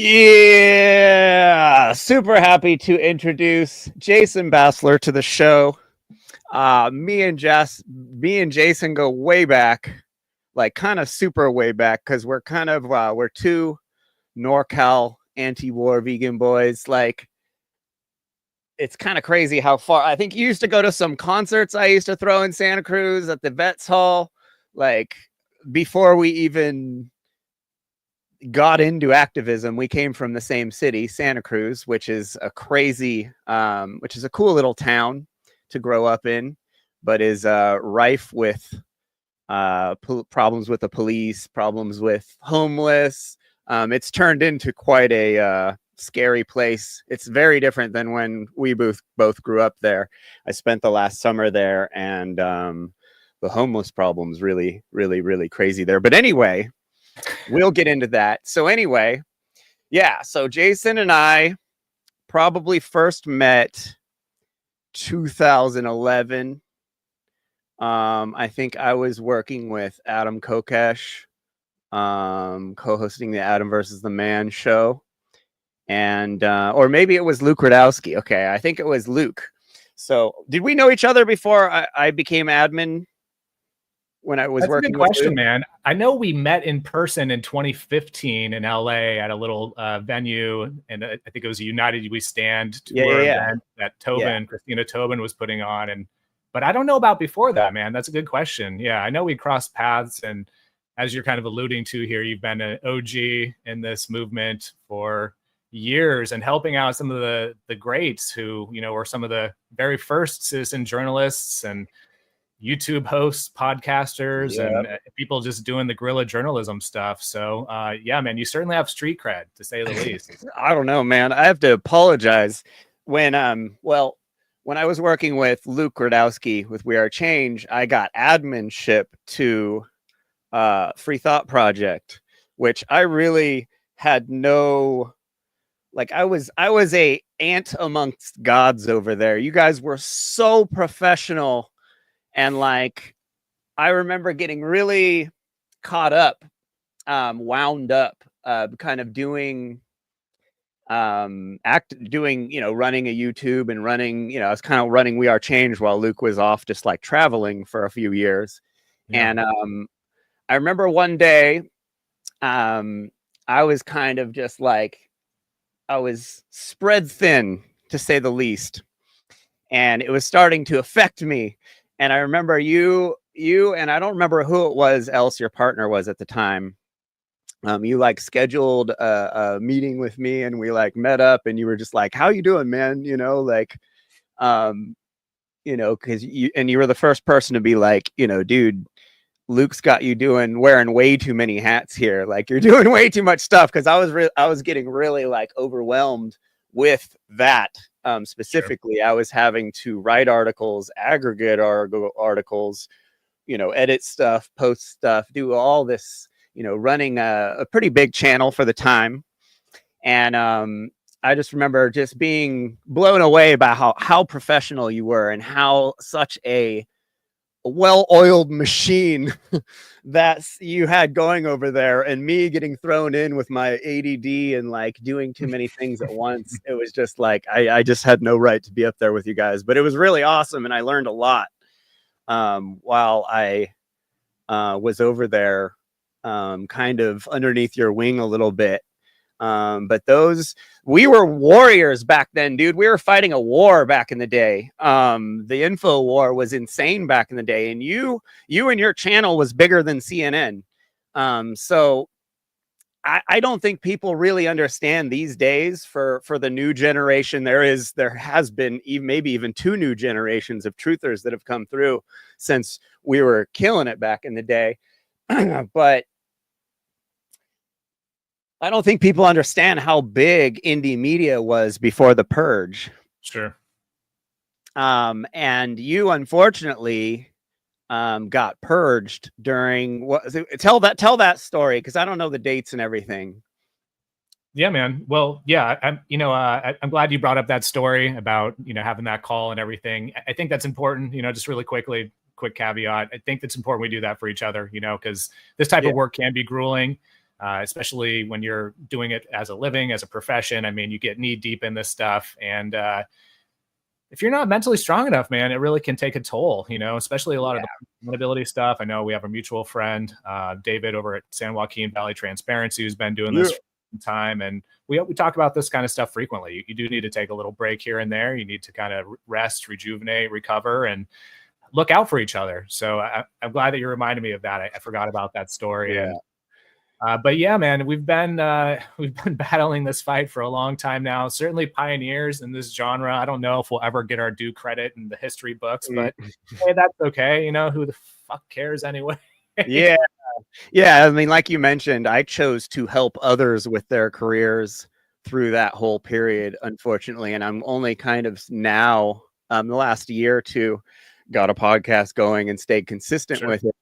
Yeah, super happy to introduce Jason Bassler to the show. Me and Jason go way back, like kind of super way back, because we're kind of we're two NorCal anti-war vegan boys. Like, it's kind of crazy how far. I think you used to go to some concerts I used to throw in Santa Cruz at the Vets Hall, like before we even got into activism. We came from the same city, Santa Cruz, which is a cool little town to grow up in, but is rife with problems with the police, problems with homeless. It's turned into quite a scary place. It's very different than when we both grew up there. I spent the last summer there, and the homeless problem's really, really, really crazy there. But anyway, we'll get into that. So anyway, yeah, so Jason and I probably first met 2011. I think I was working with Adam Kokesh, co-hosting the Adam versus the Man show. And or maybe it was Luke Radowski. Okay, I think it was Luke. So did we know each other before I became admin? When I was working. That's a good question, man. I know we met in person in 2015 in LA at a little venue, and I think it was a United We Stand tour event that Christina Tobin was putting on. But I don't know about before that, man. That's a good question. Yeah, I know we crossed paths, and as you're kind of alluding to here, you've been an OG in this movement for years and helping out some of the greats who, were some of the very first citizen journalists and YouTube hosts, podcasters, and people just doing the guerrilla journalism stuff. So yeah, man, you certainly have street cred, to say the least. I don't know, man. I have to apologize. When when I was working with Luke Radowski with We Are Change, I got adminship to Free Thought Project, which I really had no, like, I was a ant amongst gods over there. You guys were so professional. And like, I remember getting really caught up, wound up, kind of doing, running a YouTube and running, I was kind of running We Are Change while Luke was off just like traveling for a few years. Yeah. And I remember one day, I was kind of just like, I was spread thin, to say the least. And it was starting to affect me. And I remember you, and I don't remember who it was else your partner was at the time. You like scheduled a meeting with me, and we like met up, and you were just like, "How you doing, man?" Because you were the first person to be like, dude, Luke's got you wearing way too many hats here. Like, you're doing way too much stuff. Because I was getting really like overwhelmed with that. Specifically, sure. I was having to write articles, aggregate articles, edit stuff, post stuff, do all this, running a pretty big channel for the time. And I just remember just being blown away by how professional you were and how such a well-oiled machine that you had going over there, and me getting thrown in with my ADD and like doing too many things at once. It was just like, I just had no right to be up there with you guys, but it was really awesome. And I learned a lot while I was over there, kind of underneath your wing a little bit. But we were warriors back then, dude. We were fighting a war back in the day. The info war was insane back in the day, and you and your channel was bigger than CNN. So I don't think people really understand these days for the new generation. There has been maybe even two new generations of truthers that have come through since we were killing it back in the day. But I don't think people understand how big indie media was before the Purge. Sure. And you unfortunately got purged during tell that story, because I don't know the dates and everything. Yeah, man. Well, yeah, I'm glad you brought up that story about, having that call and everything. I think that's important, just really quick caveat. I think it's important we do that for each other, because this type of work can be grueling. especially when you're doing it as a living, as a profession. I mean, you get knee deep in this stuff. And if you're not mentally strong enough, man, it really can take a toll, especially a lot of the accountability stuff. I know we have a mutual friend, David over at San Joaquin Valley Transparency, who's been doing this for some time. And we talk about this kind of stuff frequently. You do need to take a little break here and there. You need to kind of rest, rejuvenate, recover, and look out for each other. So I'm glad that you reminded me of that. I forgot about that story. Yeah. But yeah, man, we've been battling this fight for a long time now. Certainly pioneers in this genre. I don't know if we'll ever get our due credit in the history books, but hey, that's okay. Who the fuck cares anyway? Yeah. I mean, like you mentioned, I chose to help others with their careers through that whole period, unfortunately. And I'm only kind of now, the last year or two, got a podcast going and stayed consistent with it.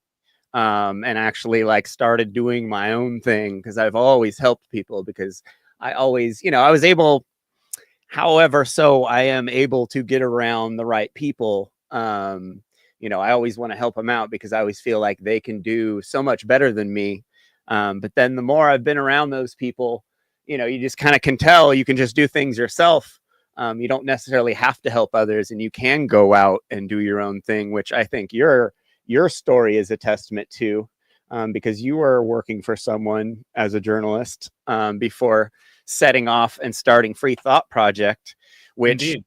And actually started doing my own thing, because I've always helped people, because I always, I was able, however, so I am able to get around the right people. I always want to help them out, because I always feel like they can do so much better than me. But then the more I've been around those people, you just kind of can tell you can just do things yourself. You don't necessarily have to help others, and you can go out and do your own thing, which I think your story is a testament to, because you were working for someone as a journalist before setting off and starting Free Thought Project, which Indeed.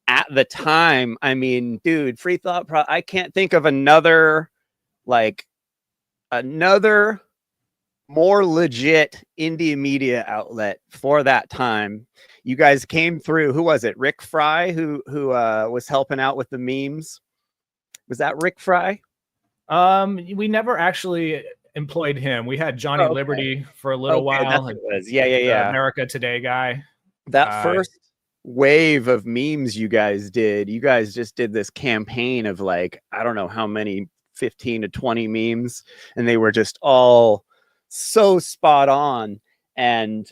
At the time, I mean, dude, Free Thought I can't think of another more legit indie media outlet for that time. You guys came through. Who was it? Rick Fry, who was helping out with the memes. Was that Rick Fry? We never actually employed him. We had Johnny Liberty for a little while. That's what it was. Yeah. America Today guy. That first wave of memes you guys just did this campaign of I don't know how many, 15 to 20 memes, and they were just all so spot on. And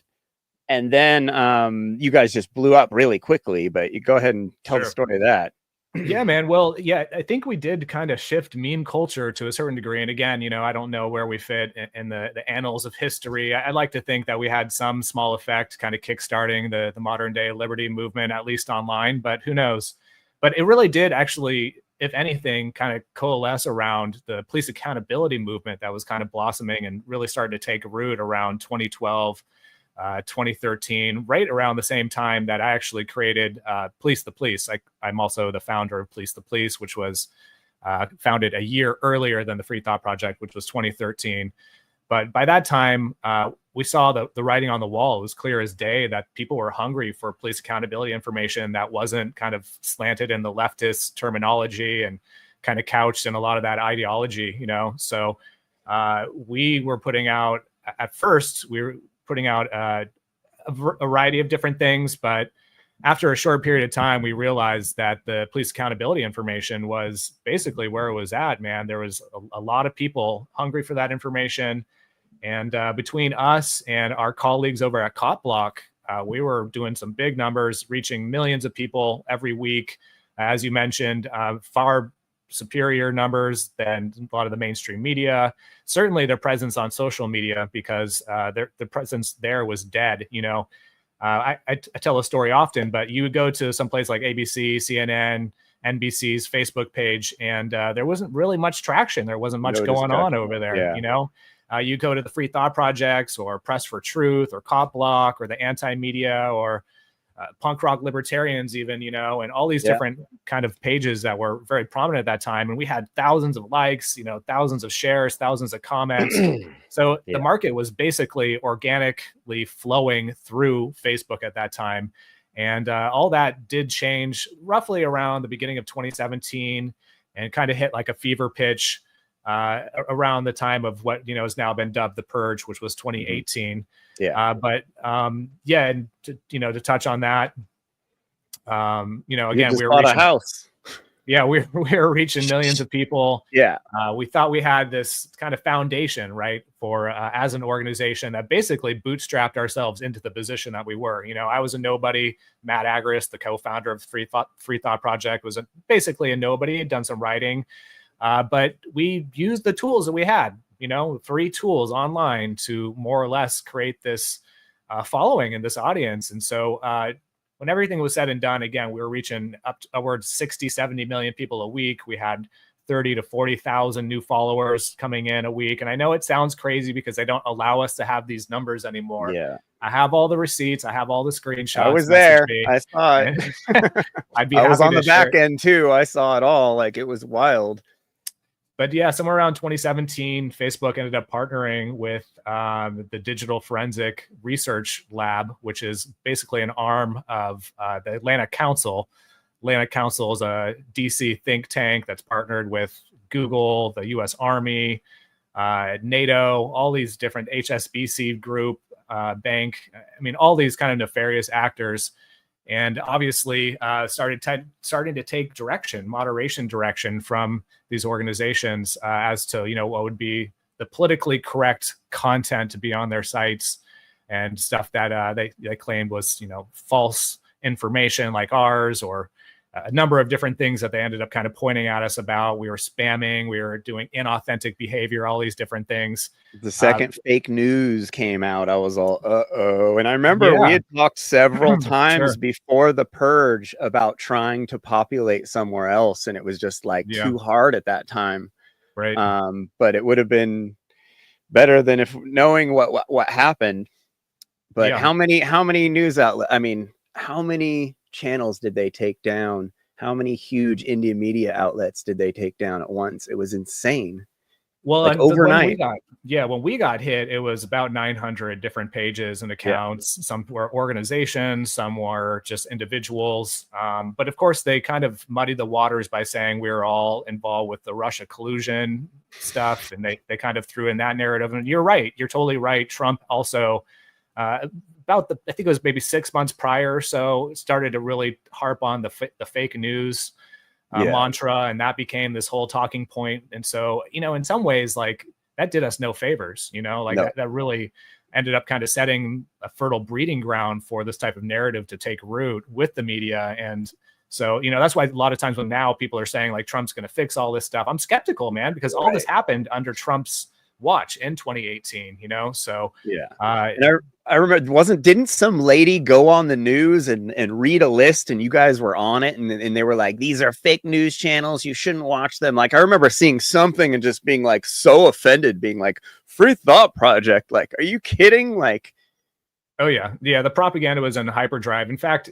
then you guys just blew up really quickly. But you go ahead and tell the story of that. Yeah, man. Well, yeah, I think we did kind of shift meme culture to a certain degree. And again, I don't know where we fit in the annals of history. I'd like to think that we had some small effect kind of kickstarting the modern day liberty movement, at least online, but who knows? But it really did actually, if anything, kind of coalesce around the police accountability movement that was kind of blossoming and really started to take root around 2012. 2013, right around the same time that I actually created Police the Police. I'm also the founder of Police the Police, which was founded a year earlier than the Free Thought Project, which was 2013. But by that time, we saw the writing on the wall. It was clear as day that people were hungry for police accountability information that wasn't kind of slanted in the leftist terminology and kind of couched in a lot of that ideology, So we were putting out, at first, we were putting out a variety of different things, but after a short period of time, we realized that the police accountability information was basically where it was at, man. There was a lot of people hungry for that information. And between us and our colleagues over at Cop Block, we were doing some big numbers, reaching millions of people every week. As you mentioned, far superior numbers than a lot of the mainstream media. Certainly their presence on social media, because their presence there was dead. I tell a story often, but you would go to some place like ABC, CNN, NBC's Facebook page, and there wasn't really much traction. There wasn't much going on over there. Yeah. You go to the Free Thought Projects or Press for Truth or Cop Block or the anti-media or punk rock libertarians even, and all these different kind of pages that were very prominent at that time. And we had thousands of likes, thousands of shares, thousands of comments. So the market was basically organically flowing through Facebook at that time. And all that did change roughly around the beginning of 2017 and kind of hit like a fever pitch around the time of what, has now been dubbed the Purge, which was 2018. And to touch on that, again, we were bought a house. Yeah, we were reaching millions of people. Yeah. We thought we had this kind of foundation, right, for as an organization that basically bootstrapped ourselves into the position that we were. I was a nobody. Matt Agris, the co-founder of the Free Thought Project, was basically a nobody. Had done some writing, but we used the tools that we had. free tools online to more or less create this following and this audience. And so when everything was said and done, again, we were reaching upwards 60, 70 million people a week. We had 30 to 40,000 new followers coming in a week. And I know it sounds crazy because they don't allow us to have these numbers anymore. Yeah. I have all the receipts. I have all the screenshots. I was there. I saw it. I'd be I was on the back share. end too. I saw it all. Like, it was wild. But yeah, somewhere around 2017, Facebook ended up partnering with the Digital Forensic Research Lab, which is basically an arm of the Atlanta Council. Atlanta Council is a DC think tank that's partnered with Google, the U.S. Army, NATO, all these different HSBC group, bank. I mean, all these kind of nefarious actors. And obviously starting to take moderation direction from these organizations as to, what would be the politically correct content to be on their sites and stuff that they claimed was, false information like ours, or a number of different things that they ended up kind of pointing at us about. We were spamming, we were doing inauthentic behavior, all these different things. The second fake news came out, I was all, uh-oh. And I remember we had talked several times before the purge about trying to populate somewhere else. And it was just like too hard at that time. Right. But it would have been better than if knowing what happened. But how many news outlets, I mean, how many channels did they take down? How many huge Indian media outlets did they take down at once? It was insane. Well, like overnight. When we got hit, it was about 900 different pages and accounts. Yeah. Some were organizations, some were just individuals. But of course, they kind of muddied the waters by saying we were all involved with the Russia collusion stuff. And they kind of threw in that narrative. And you're right. You're totally right. Trump also, I think it was maybe 6 months prior or so, started to really harp on the fake news mantra, and that became this whole talking point. And so, in some ways, like, that did us no favors, that really ended up kind of setting a fertile breeding ground for this type of narrative to take root with the media. And so, that's why a lot of times when now people are saying like Trump's going to fix all this stuff, I'm skeptical, man, because all this happened under Trump's watch in 2018, so and I remember, didn't some lady go on the news and read a list, and you guys were on it, and they were like, these are fake news channels, you shouldn't watch them. Like, I remember seeing something and just being like so offended, being like, Free Thought Project, like, are you kidding? Like, oh yeah, the propaganda was in hyperdrive. In fact,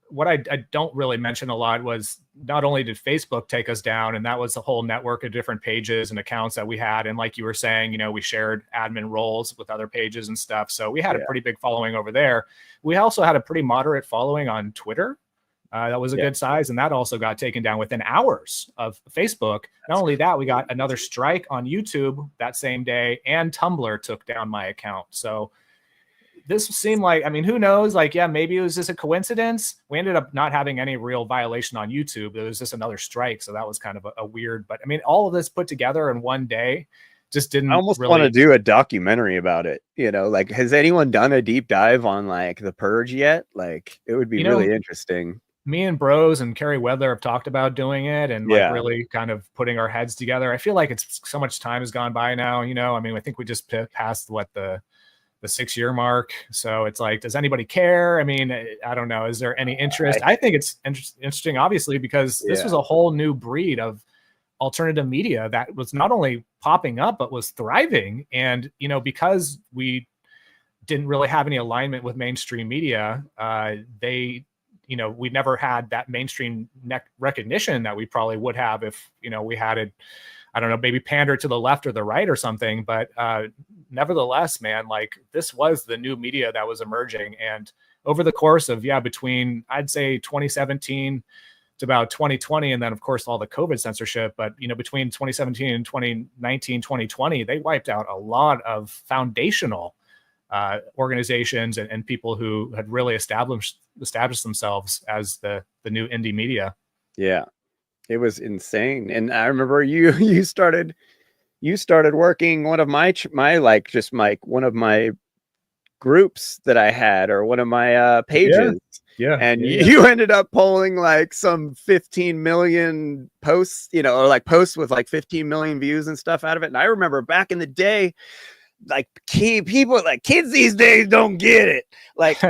what I don't really mention a lot was not only did Facebook take us down, and that was a whole network of different pages and accounts that we had. And like you were saying, we shared admin roles with other pages and stuff. So we had a pretty big following over there. We also had a pretty moderate following on Twitter. That was a good size. And that also got taken down within hours of Facebook. Not only that, we got another strike on YouTube that same day, and Tumblr took down my account. So this seemed like, who knows? Like, maybe it was just a coincidence. We ended up not having any real violation on YouTube. It was just another strike. So that was kind of a weird, but all of this put together in one day just didn't. I almost want to do a documentary about it. Like, has anyone done a deep dive on like the purge yet? Like, it would be really interesting. Me and Bros and Carrie Wedler have talked about doing it and like really kind of putting our heads together. I feel like it's so much time has gone by now. I think we just passed the 6-year mark. So it's like, does anybody care? I don't know. Is there any interest? I think it's interesting, obviously, because this was a whole new breed of alternative media that was not only popping up, but was thriving. And, because we didn't really have any alignment with mainstream media, we never had that mainstream recognition that we probably would have if, we had it, I don't know, maybe pander to the left or the right or something. But nevertheless, man, like, this was the new media that was emerging. And over the course of, between, I'd say 2017 to about 2020, and then of course all the COVID censorship, but between 2017 and 2019, 2020, they wiped out a lot of foundational organizations and people who had really established themselves as the new indie media. Yeah. It was insane. And I remember you started working one of my one of my groups that I had, or one of my pages. And you ended up polling like some 15 million posts, you know, or like posts with like 15 million views and stuff out of it. And I remember back in the day, like people, like kids these days don't get it. Like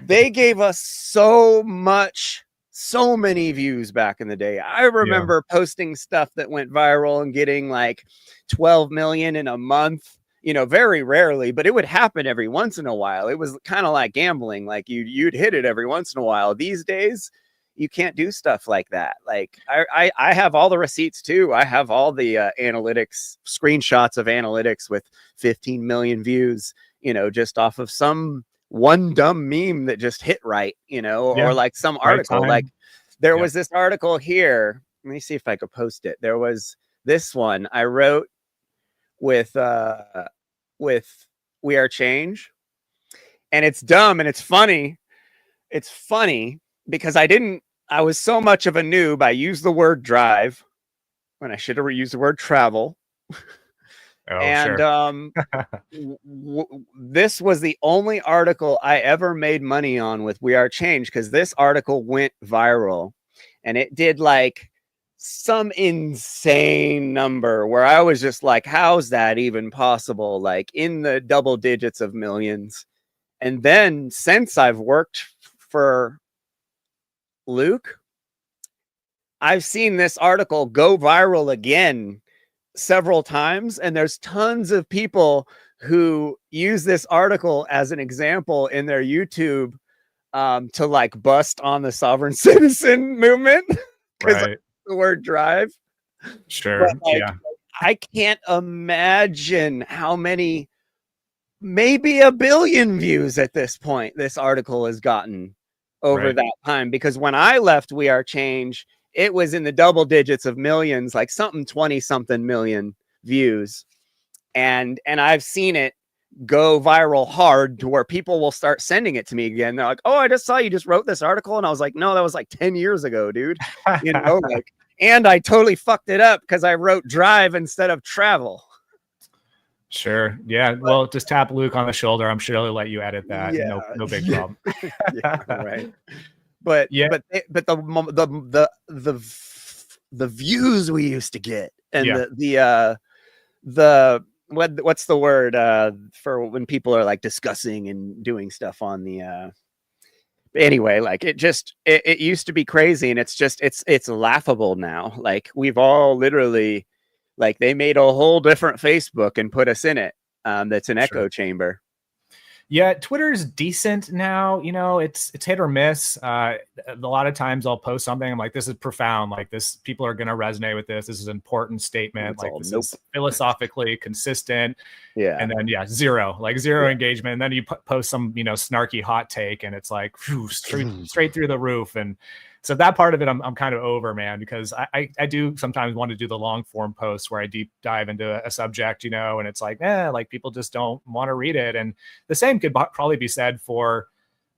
they gave us so many views back in the day. I remember posting stuff that went viral and getting like 12 million in a month, you know, very rarely, but it would happen every once in a while. It was kind of like gambling. Like you'd hit it every once in a while. These days, you can't do stuff like that. Like I have all the receipts too. I have all the analytics, screenshots of analytics with 15 million views, you know, just off of some one dumb meme that just hit right, you know, or like some article. Right, like there was this article here. Let me see if I could post it. There was this one I wrote with We Are Change, and it's dumb and it's funny. It's funny because I was so much of a noob. I used the word drive when I should have used the word travel. And this was the only article I ever made money on with We Are Change, because this article went viral and it did like some insane number where I was just like, how's that even possible? Like in the double digits of millions. And then since I've worked for Luke, I've seen this article go viral again several times, and there's tons of people who use this article as an example in their YouTube to like bust on the sovereign citizen movement because the word drive. Sure. But, like, I can't imagine how many, maybe 1 billion views at this point this article has gotten over that time, because when I left We Are Change, it was in the double digits of millions, like something 20 something million views. And I've seen it go viral hard to where people will start sending it to me again. They're like, oh, I just saw you just wrote this article. And I was like, no, that was like 10 years ago, dude. You know, like, and I totally fucked it up because I wrote drive instead of travel. Sure. Yeah. Well, just tap Luke on the shoulder. I'm sure he'll let you edit that. Yeah. No big problem. Right. But the views we used to get, and what's the word for when people are like discussing and doing stuff on the anyway, like it used to be crazy, and it's laughable now. Like we've all literally, like, they made a whole different Facebook and put us in it. That's an echo chamber. Yeah, Twitter's decent now. You know, it's hit or miss. A lot of times I'll post something, I'm like, this is profound. Like this, people are going to resonate with this. This is an important statement. Like this is philosophically consistent. Yeah. And then zero engagement. And then you post some, you know, snarky hot take, and it's like straight through the roof. And so that part of it, I'm kind of over, man, because I do sometimes want to do the long form posts where I deep dive into a subject, you know, and it's like, like people just don't want to read it. And the same could probably be said for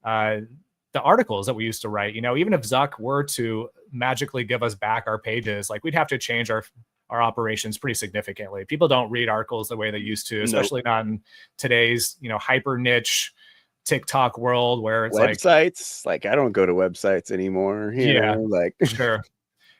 the articles that we used to write. You know, even if Zuck were to magically give us back our pages, like we'd have to change our operations pretty significantly. People don't read articles the way they used to, especially not in today's, you know, hyper niche TikTok world where it's websites. Like I don't go to websites anymore. You know, like sure.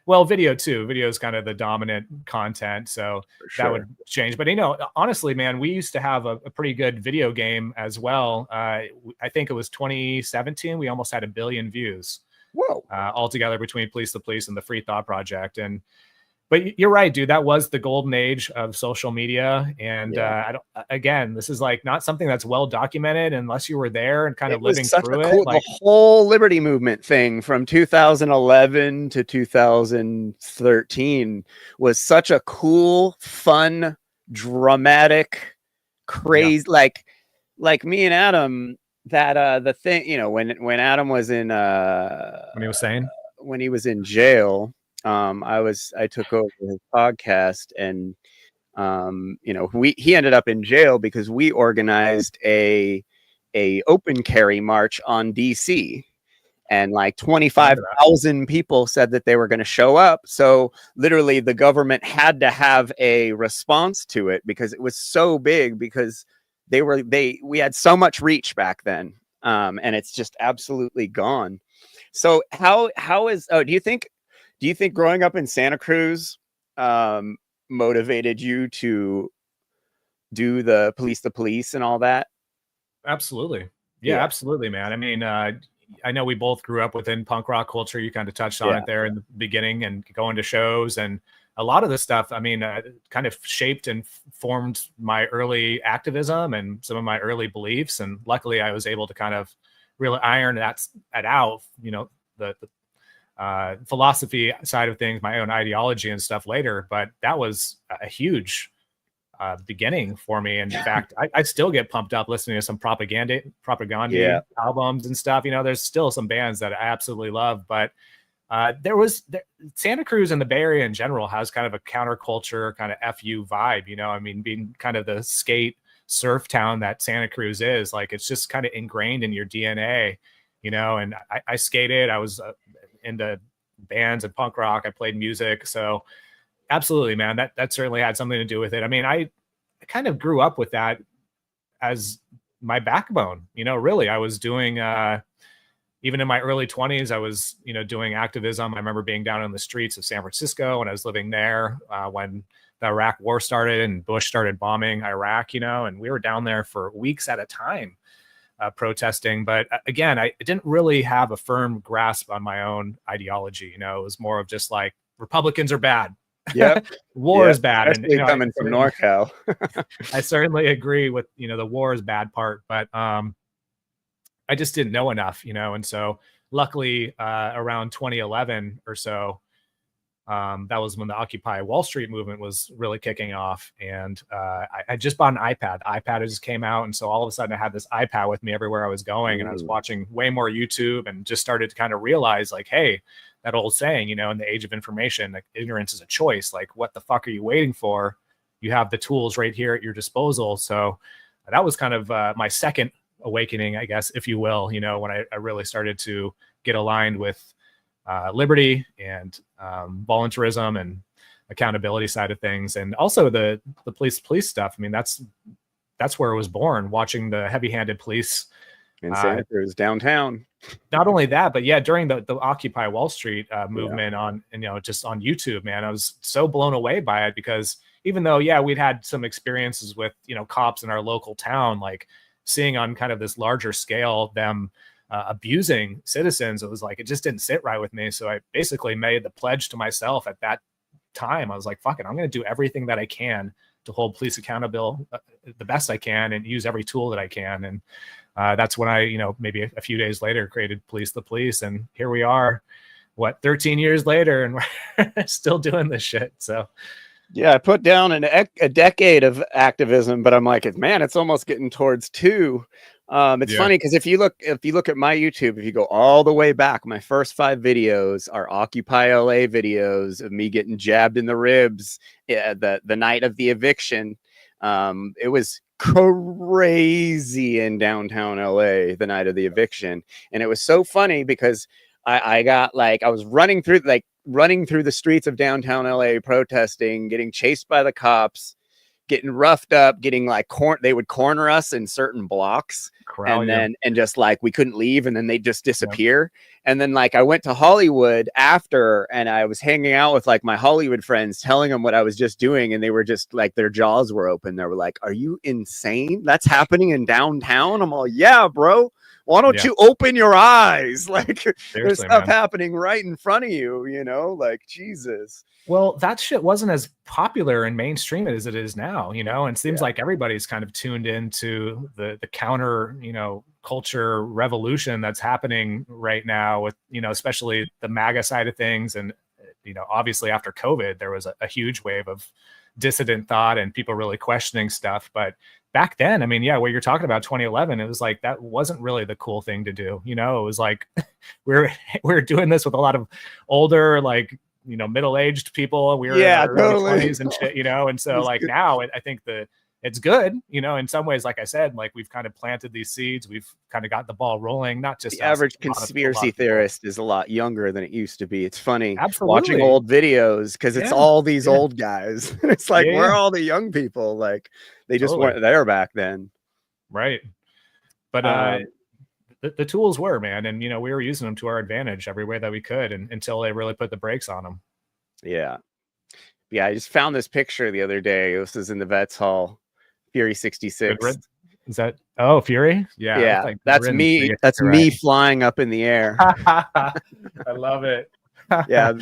Well, video too. Video is kind of the dominant content, so that would change. But you know, honestly, man, we used to have a pretty good video game as well. I think it was 2017. We almost had 1 billion views. Whoa! Altogether between Police the Police and the Free Thought Project. And but you're right, dude. That was the golden age of social media, and again, this is like not something that's well documented unless you were there and kind of living through it. Like the whole liberty movement thing from 2011 to 2013 was such a cool, fun, dramatic, crazy. Like me and Adam. That the thing, you know, when Adam was in when he was saying when he was in jail. I took over his podcast, and you know, he ended up in jail because we organized a open carry march on DC, and like 25,000 people said that they were going to show up. So literally the government had to have a response to it because it was so big, because we had so much reach back then. And it's just absolutely gone. So how is do you think growing up in Santa Cruz motivated you to do the police and all that? Absolutely. Yeah, absolutely, man. I mean, I know we both grew up within punk rock culture. You kind of touched on it there in the beginning, and going to shows, and a lot of the stuff, I mean, kind of shaped and formed my early activism and some of my early beliefs. And luckily I was able to kind of really iron that out, you know, the philosophy side of things, my own ideology and stuff later. But that was a huge beginning for me. In fact, I still get pumped up listening to some propaganda albums and stuff. You know, there's still some bands that I absolutely love, but Santa Cruz and the Bay Area in general has kind of a counterculture kind of FU vibe. You know, I mean, being kind of the skate surf town that Santa Cruz is, like, it's just kind of ingrained in your DNA, you know. And I skated, I was into bands and punk rock, I played music, so absolutely, man, that certainly had something to do with it. I mean, I kind of grew up with that as my backbone, you know. Really, I was doing even in my early 20s, I was, you know, doing activism. I remember being down in the streets of San Francisco when I was living there when the Iraq war started and Bush started bombing Iraq, you know, and we were down there for weeks at a time protesting. But again, I didn't really have a firm grasp on my own ideology. You know, it was more of just like, Republicans are bad. Yep. War is bad. And, you know, coming from NorCal. I certainly agree with, you know, the war is bad part, but I just didn't know enough, you know. And so luckily around 2011 or so, that was when the Occupy Wall Street movement was really kicking off. And I just bought an iPad. iPad just came out. And so all of a sudden I had this iPad with me everywhere I was going. And I was watching way more YouTube and just started to kind of realize, like, hey, that old saying, you know, in the age of information, like, ignorance is a choice. Like, what the fuck are you waiting for? You have the tools right here at your disposal. So that was kind of my second awakening, I guess, if you will, you know, when I really started to get aligned with liberty and voluntarism and accountability side of things. And also the police stuff. I mean, that's where it was born, watching the heavy-handed police in Santa Cruz downtown. Not only that, but yeah, during the Occupy Wall Street movement on, you know, just on YouTube, man, I was so blown away by it, because even though, yeah, we'd had some experiences with, you know, cops in our local town, like seeing on kind of this larger scale them abusing citizens, it was like, it just didn't sit right with me. So I basically made the pledge to myself at that time. I was like, fuck it, I'm going to do everything that I can to hold police accountable the best I can and use every tool that I can. And that's when I, you know, maybe a few days later created Police the Police. And here we are, 13 years later, and we're still doing this shit. So yeah, I put down a decade of activism, but I'm like, man, it's almost getting towards 2. It's funny because if you look at my YouTube, if you go all the way back, my first 5 videos are Occupy LA videos of me getting jabbed in the ribs the night of the eviction. It was crazy in downtown LA the night of the eviction, and it was so funny because I got, like, I was running through the streets of downtown LA protesting, getting chased by the cops, getting roughed up, getting like they would corner us in certain blocks, and just like we couldn't leave, and then they'd just disappear. And then like I went to Hollywood after, and I was hanging out with like my Hollywood friends, telling them what I was just doing, and they were just like, their jaws were open. They were like, "Are you insane? That's happening in downtown?" I'm all, "Yeah, bro. Why don't you open your eyes? Like, there's stuff happening right in front of you, you know, like, Jesus." Well, that shit wasn't as popular and mainstream as it is now, you know, and it seems like everybody's kind of tuned into the counter, you know, culture revolution that's happening right now with, you know, especially the MAGA side of things. And, you know, obviously after COVID, there was a huge wave of dissident thought and people really questioning stuff. But back then, I mean, yeah, what you're talking about, 2011, it was like, that wasn't really the cool thing to do. You know, it was like, we're doing this with a lot of older, like, you know, middle-aged people. We were in our early 20s and shit, you know. And so like now I think it's good, you know, in some ways. Like I said, like, we've kind of planted these seeds, we've kind of got the ball rolling. Not just the average conspiracy theorist is a lot younger than it used to be. It's funny watching old videos, because it's all these old guys. It's like, where are all the young people? Like, they just weren't there back then, right? But the tools were, man. And, we were using them to our advantage every way that we could, and until they really put the brakes on them. Yeah. Yeah. I just found this picture the other day. This is in the Vets Hall, Fury 66. Is that, oh, Fury? Yeah. Yeah. Like that's me. That's me flying up in the air. I love it. Yeah.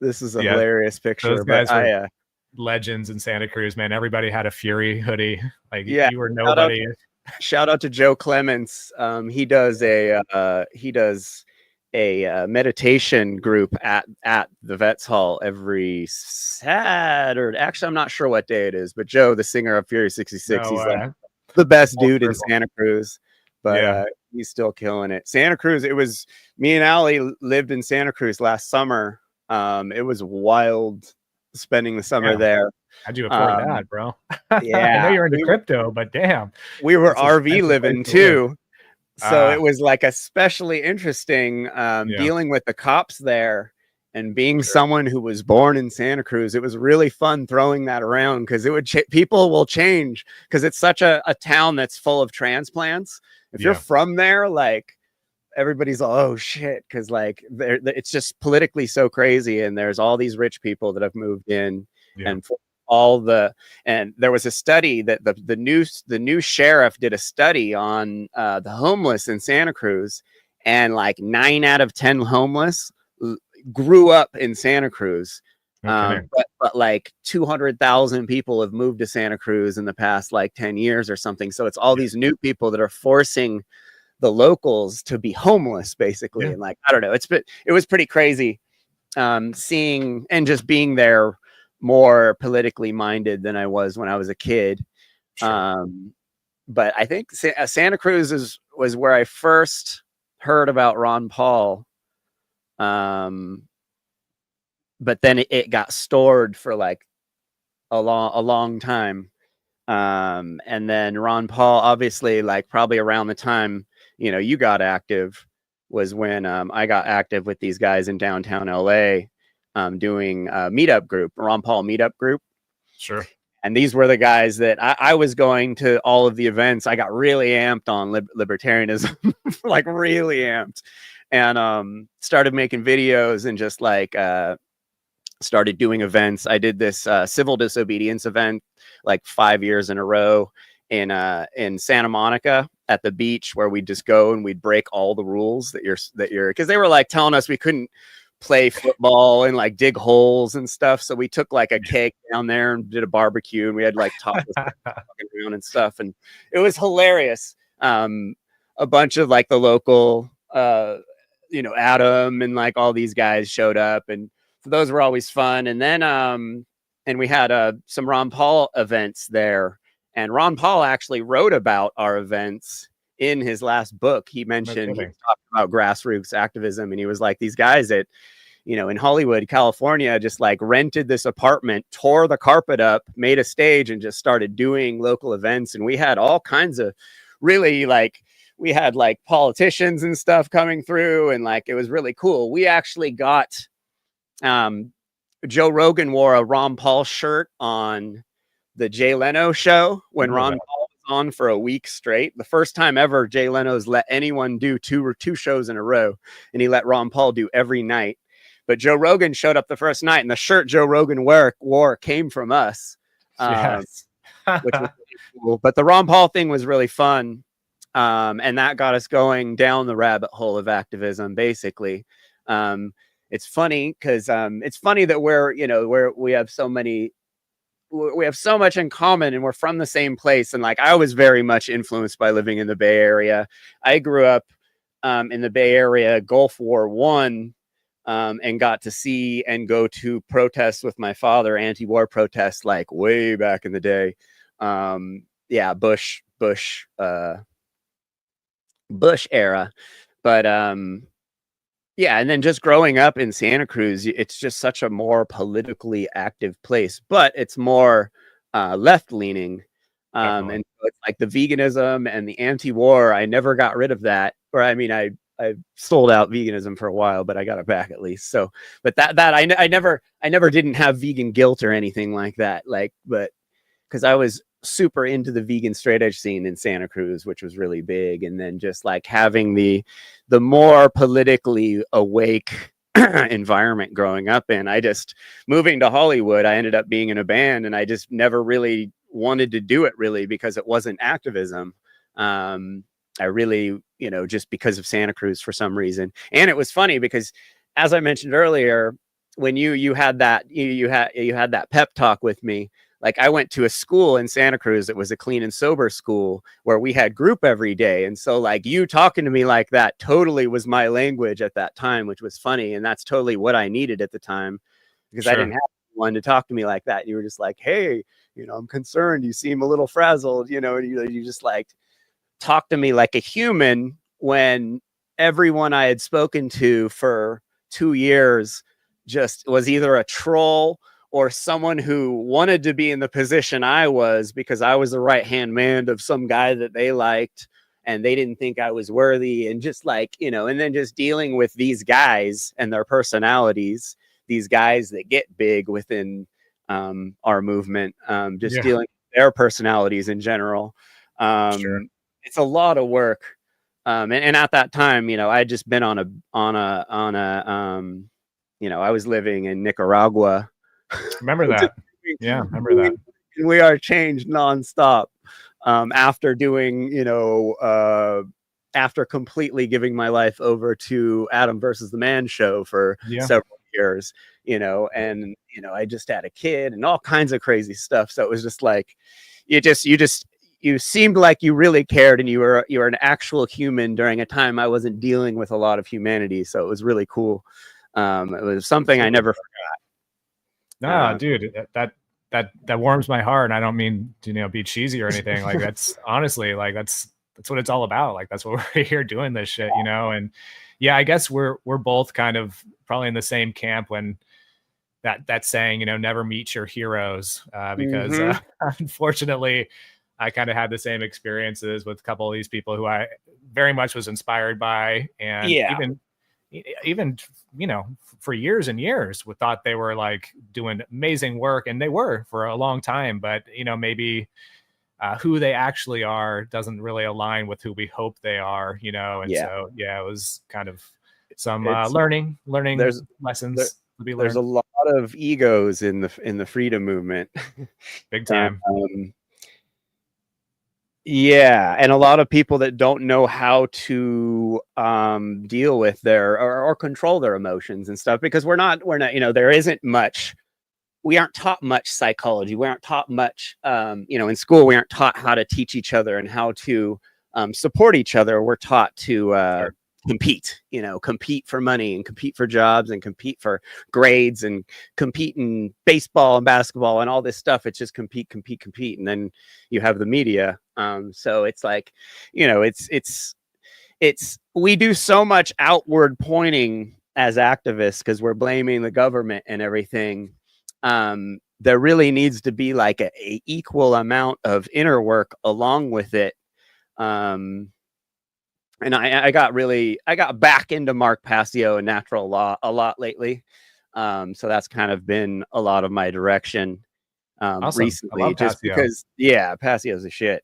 This is a hilarious picture. Those guys were legends in Santa Cruz, man. Everybody had a Fury hoodie. Like, you were nobody. Shout out to Joe Clements. He does a meditation group at the Vets Hall every Saturday. Actually, I'm not sure what day it is, but Joe, the singer of Fury 66, he's like the best dude in Santa Cruz. But he's still killing it. Santa Cruz. It was me and Allie lived in Santa Cruz last summer. It was wild spending the summer there. How'd you afford that, bro? Yeah, I know you're into crypto, but damn, we were RV living too. So it was like especially interesting dealing with the cops there and being someone who was born in Santa Cruz. It was really fun throwing that around because it would people will change because it's such a town that's full of transplants. If you're from there, like everybody's all, oh shit, because like it's just politically so crazy, and there's all these rich people that have moved in, and and there was a study that the new sheriff did a study on the homeless in Santa Cruz, and like 9 out of 10 homeless grew up in Santa Cruz. But like 200,000 people have moved to Santa Cruz in the past like 10 years or something. So it's all these new people that are forcing the locals to be homeless basically. And like, I don't know, it was pretty crazy seeing and just being there more politically minded than I was when I was a kid. But I think Santa Cruz was where I first heard about Ron Paul. But then it got stored for like a long time. And then Ron Paul, obviously, like probably around the time, you got active was when I got active with these guys in downtown LA doing a meetup group, Ron Paul meetup group. Sure. And these were the guys that I was going to all of the events. I got really amped on libertarianism, like really amped, and started making videos and just like started doing events. I did this civil disobedience event like 5 years in a row in Santa Monica at the beach, where we'd just go and we'd break all the rules that you're because they were like telling us we couldn't play football and like dig holes and stuff. So we took like a keg down there and did a barbecue, and we had like topless around and stuff, and it was hilarious. A bunch of like the local Adam and like all these guys showed up, and so those were always fun. And then and we had some Ron Paul events there, and Ron Paul actually wrote about our events in his last book. He mentioned, he talked about grassroots activism, and he was like, these guys that, in Hollywood, California, just like rented this apartment, tore the carpet up, made a stage, and just started doing local events. And we had all kinds of really like, we had like politicians and stuff coming through, and like, it was really cool. We actually got, Joe Rogan wore a Ron Paul shirt on the Jay Leno show when Ron Paul was on for a week straight. The first time ever Jay Leno's let anyone do two shows in a row, and he let Ron Paul do every night. But Joe Rogan showed up the first night, and the shirt Joe Rogan wore came from us, which was really cool. But the Ron Paul thing was really fun, and that got us going down the rabbit hole of activism, basically. It's funny because it's funny that we have so much in common, and we're from the same place. And like, I was very much influenced by living in the Bay Area. I grew up in the Bay Area, Gulf War I, and got to see and go to protests with my father, anti-war protests, like way back in the day. Bush era. But yeah, and then just growing up in Santa Cruz, it's just such a more politically active place, but it's more left-leaning. And so it's like the veganism and the anti-war, I never got rid of that. Or I mean, I sold out veganism for a while, but I got it back at least. So, but that I never didn't have vegan guilt or anything like that. Like, but because I was super into the vegan straight edge scene in Santa Cruz, which was really big. And then just like having the more politically awake environment growing up in, I just moving to Hollywood, I ended up being in a band, and I just never really wanted to do it really because it wasn't activism. I really, you know, just because of Santa Cruz for some reason. And it was funny because, as I mentioned earlier, when you had that you had that pep talk with me, like I went to a school in Santa Cruz that was a clean and sober school where we had group every day. And so like you talking to me like that totally was my language at that time, which was funny. And that's totally what I needed at the time, because I didn't have anyone to talk to me like that. You were just like, hey, you know, I'm concerned. You seem a little frazzled, you know, and you just like talk to me like a human, when everyone I had spoken to for 2 years just was either a troll or someone who wanted to be in the position I was because I was the right-hand man of some guy that they liked and they didn't think I was worthy. And just like, you know, and then just dealing with these guys and their personalities, these guys that get big within our movement, just dealing with their personalities in general. It's a lot of work. And at that time, you know, I had just been on a you know, I was living in Nicaragua. Remember that? Yeah, remember that. We are changed nonstop. After doing, you know, after completely giving my life over to Adam versus the Man show for several years, you know, and you know, I just had a kid and all kinds of crazy stuff. So it was just like, you seemed like you really cared, and you were an actual human during a time I wasn't dealing with a lot of humanity. So it was really cool. It was something I never forgot. No, dude, that warms my heart. And I don't mean to, you know, be cheesy or anything. Like that's honestly, like that's what it's all about. Like that's what we're here doing this shit, you know. And yeah, I guess we're both kind of probably in the same camp when that saying, you know, never meet your heroes, because unfortunately, I kind of had the same experiences with a couple of these people who I very much was inspired by, and even you know, for years and years, we thought they were like doing amazing work, and they were for a long time. But you know, maybe who they actually are doesn't really align with who we hope they are, you know. And so yeah, it was kind of some learning lessons to be learned. There's a lot of egos in the freedom movement. Big time. Yeah, and a lot of people that don't know how to deal with their or control their emotions and stuff, because we're not, you know, there isn't much. We aren't taught much psychology. We aren't taught much, you know, in school. We aren't taught how to teach each other and how to support each other. We're taught to compete, you know, compete for money and compete for jobs and compete for grades and compete in baseball and basketball and all this stuff. It's just compete. And then you have the media. So it's like, you know, it's we do so much outward pointing as activists because we're blaming the government and everything. There really needs to be like a equal amount of inner work along with it. And I got back into Mark Passio and natural law a lot lately. So that's kind of been a lot of my direction recently, just because, Passio's a shit.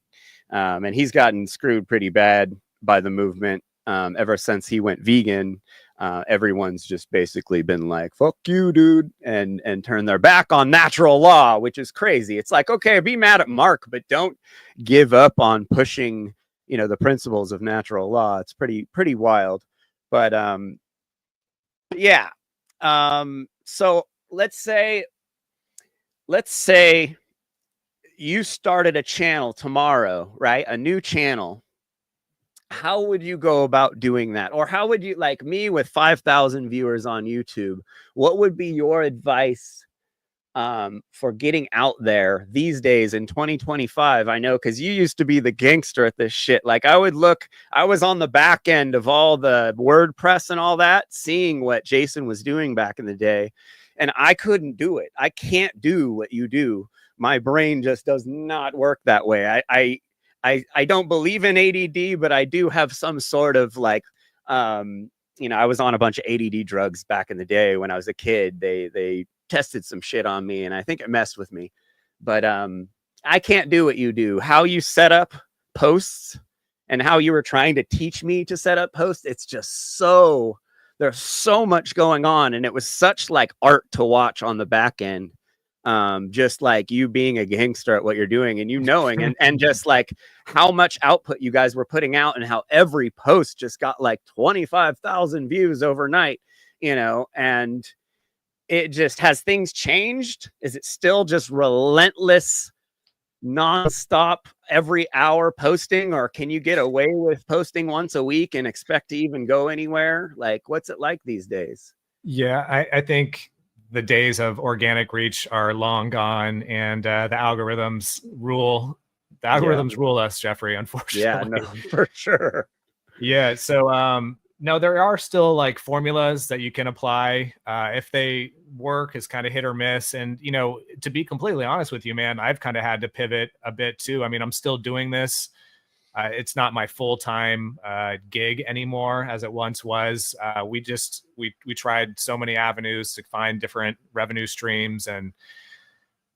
And he's gotten screwed pretty bad by the movement ever since he went vegan. Everyone's just basically been like, fuck you, dude, and turn their back on natural law, which is crazy. It's like, okay, be mad at Mark, but don't give up on pushing, you know, the principles of natural law. It's pretty wild. But yeah. So let's say you started a channel tomorrow, right? A new channel. How would you go about doing that? Or how would you, like me with 5,000 viewers on YouTube, what would be your advice for getting out there these days in 2025? I know, because you used to be the gangster at this shit. Like I was on the back end of all the WordPress and all that, seeing what Jason was doing back in the day. And I couldn't do it. I can't do what you do. My brain just does not work that way. I don't believe in ADD, but I do have some sort of like, you know, I was on a bunch of ADD drugs back in the day when I was a kid. They tested some shit on me, and I think it messed with me. But I can't do what you do. How you set up posts and how you were trying to teach me to set up posts, it's just so, there's so much going on, and it was such like art to watch on the back end. Just like you being a gangster at what you're doing, and you knowing, and just like how much output you guys were putting out, and how every post just got like 25,000 views overnight, you know. And it just, has things changed? Is it still just relentless, nonstop, every hour posting, or can you get away with posting once a week and expect to even go anywhere? Like, what's it like these days? Yeah, I think the days of organic reach are long gone, and the algorithms rule. The algorithms rule us, Jeffrey, unfortunately. Yeah, no, for sure. Yeah. So, no, there are still like formulas that you can apply. If they work, is kind of hit or miss. And, you know, to be completely honest with you, man, I've kind of had to pivot a bit too. I mean, I'm still doing this. It's not my full-time gig anymore as it once was. We tried so many avenues to find different revenue streams, and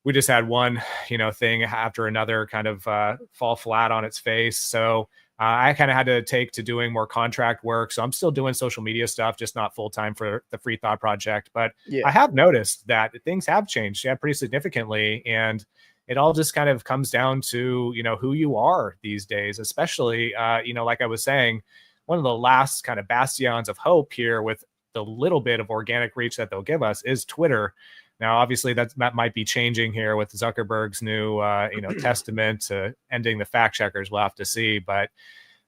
we just had one, you know, thing after another kind of fall flat on its face. So I kind of had to take to doing more contract work. So I'm still doing social media stuff, just not full-time for the Free Thought Project. But I have noticed that things have changed, pretty significantly. And it all just kind of comes down to, you know, who you are these days, especially, you know, like I was saying, one of the last kind of bastions of hope here with the little bit of organic reach that they'll give us is Twitter. Now, obviously, that might be changing here with Zuckerberg's new, you know, testament to ending the fact checkers. We'll have to see. But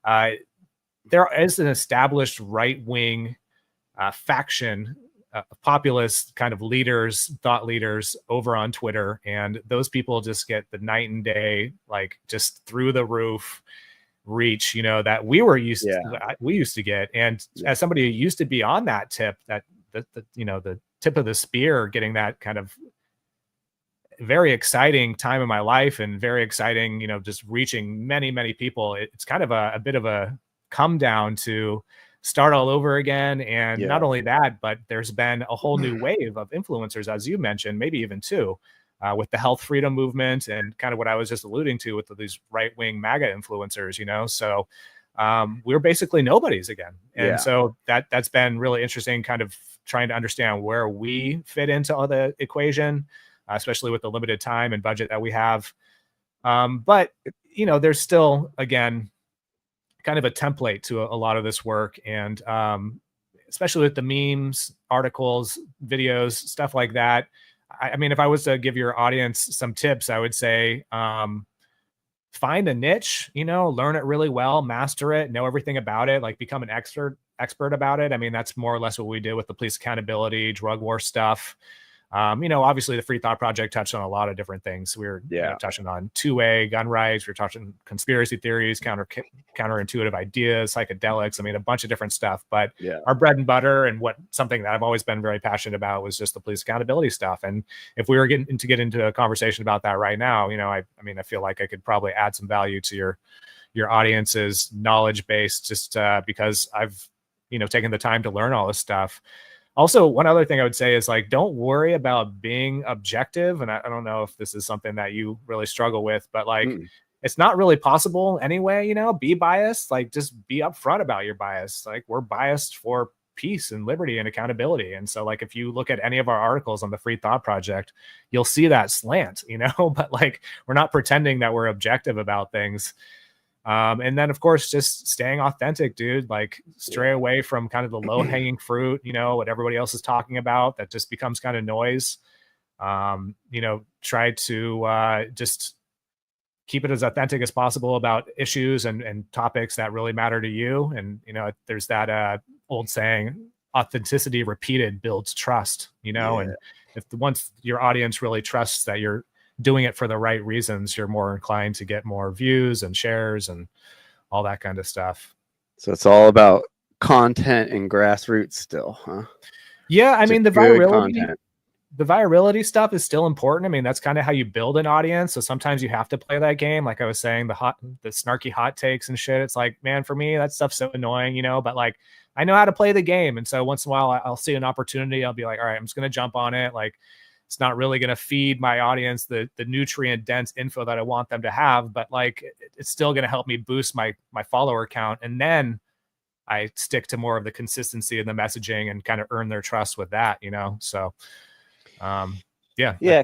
there is an established right-wing faction, populist kind of leaders, thought leaders over on Twitter. And those people just get the night and day, like just through the roof reach, you know, that we were used to, we used to get. And as somebody who used to be on that tip, that the you know, the tip of the spear, getting that kind of very exciting time in my life, and very exciting, you know, just reaching many, many people. It's kind of a bit of a come down to start all over again. And not only that, but there's been a whole new wave of influencers, as you mentioned, maybe even two, with the health freedom movement and kind of what I was just alluding to with these right-wing MAGA influencers, you know. So we're basically nobodies again. And so that's been really interesting, kind of trying to understand where we fit into all the equation, especially with the limited time and budget that we have. But, you know, there's still, again, kind of a template to a lot of this work. And especially with the memes, articles, videos, stuff like that. I mean, if I was to give your audience some tips, I would say, find a niche, you know, learn it really well, master it, know everything about it, like become an expert about it. I mean, that's more or less what we did with the police accountability, drug war stuff. You know, obviously the Free Thought Project touched on a lot of different things. We were you know, touching on 2A, gun rights. We were touching conspiracy theories, counterintuitive ideas, psychedelics. I mean, a bunch of different stuff. But our bread and butter, and something that I've always been very passionate about, was just the police accountability stuff. And if we were getting into a conversation about that right now, you know, I mean, I feel like I could probably add some value to your audience's knowledge base, just because I've, you know, taken the time to learn all this stuff. Also, one other thing I would say is, like, don't worry about being objective. And I don't know if this is something that you really struggle with, but like, it's not really possible anyway, you know. Be biased, like, just be upfront about your bias. Like, we're biased for peace and liberty and accountability. And so, like, if you look at any of our articles on the Free Thought Project, you'll see that slant, you know. But like, we're not pretending that we're objective about things. And then, of course, just staying authentic, dude. Like, stray away from kind of the low hanging fruit, you know, what everybody else is talking about, that just becomes kind of noise. You know, try to just keep it as authentic as possible about issues and topics that really matter to you. And, you know, there's that old saying, authenticity repeated builds trust, you know. And if once your audience really trusts that you're doing it for the right reasons, you're more inclined to get more views and shares and all that kind of stuff. So it's all about content and grassroots still, huh? Yeah, I mean, the virality stuff is still important. I mean, that's kind of how you build an audience. So sometimes you have to play that game. Like I was saying, the snarky hot takes and shit. It's like, man, for me, that stuff's so annoying, you know. But like, I know how to play the game, and so once in a while, I'll see an opportunity. I'll be like, all right, I'm just gonna jump on it. Like, it's not really going to feed my audience the nutrient dense info that I want them to have, but like it's still going to help me boost my follower count. And then I stick to more of the consistency in the messaging and kind of earn their trust with that, you know? So, yeah.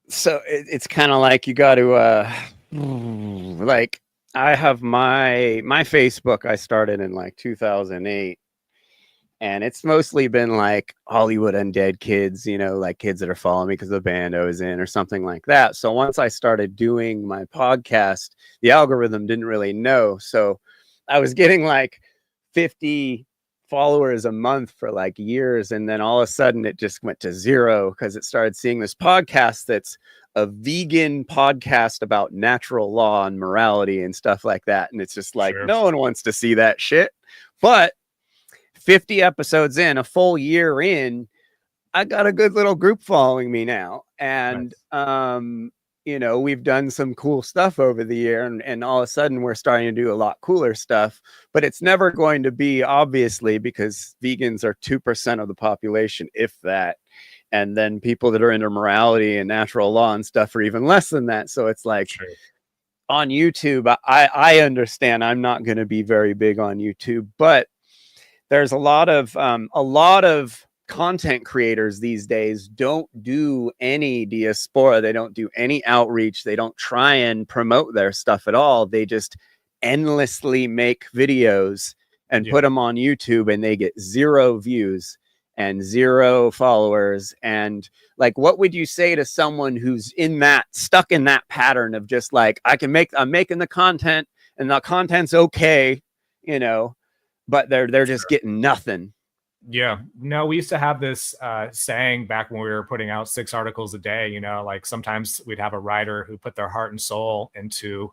So it's kind of like you got to, like, I have my Facebook I started in like 2008, and it's mostly been like Hollywood undead kids, you know, like kids that are following me because the band I was in or something like that. So once I started doing my podcast, the algorithm didn't really know. So I was getting like 50 followers a month for like years. And then all of a sudden it just went to zero because it started seeing this podcast that's a vegan podcast about natural law and morality and stuff like that. And it's just like, no one wants to see that shit. But 50 episodes in, a full year in, I got a good little group following me now. And, you know, we've done some cool stuff over the year, and all of a sudden we're starting to do a lot cooler stuff, but it's never going to be, obviously, because vegans are 2% of the population, if that. And then people that are into morality and natural law and stuff are even less than that. So it's like on YouTube, I understand I'm not going to be very big on YouTube, but there's a lot of content creators these days don't do any diaspora. They don't do any outreach. They don't try and promote their stuff at all. They just endlessly make videos and put them on YouTube, and they get 0 views and 0 followers. And like, what would you say to someone who's stuck in that pattern of just like, I'm making the content and the content's okay, you know, but they're just getting nothing. Yeah, no, we used to have this saying back when we were putting out 6 articles a day, you know, like sometimes we'd have a writer who put their heart and soul into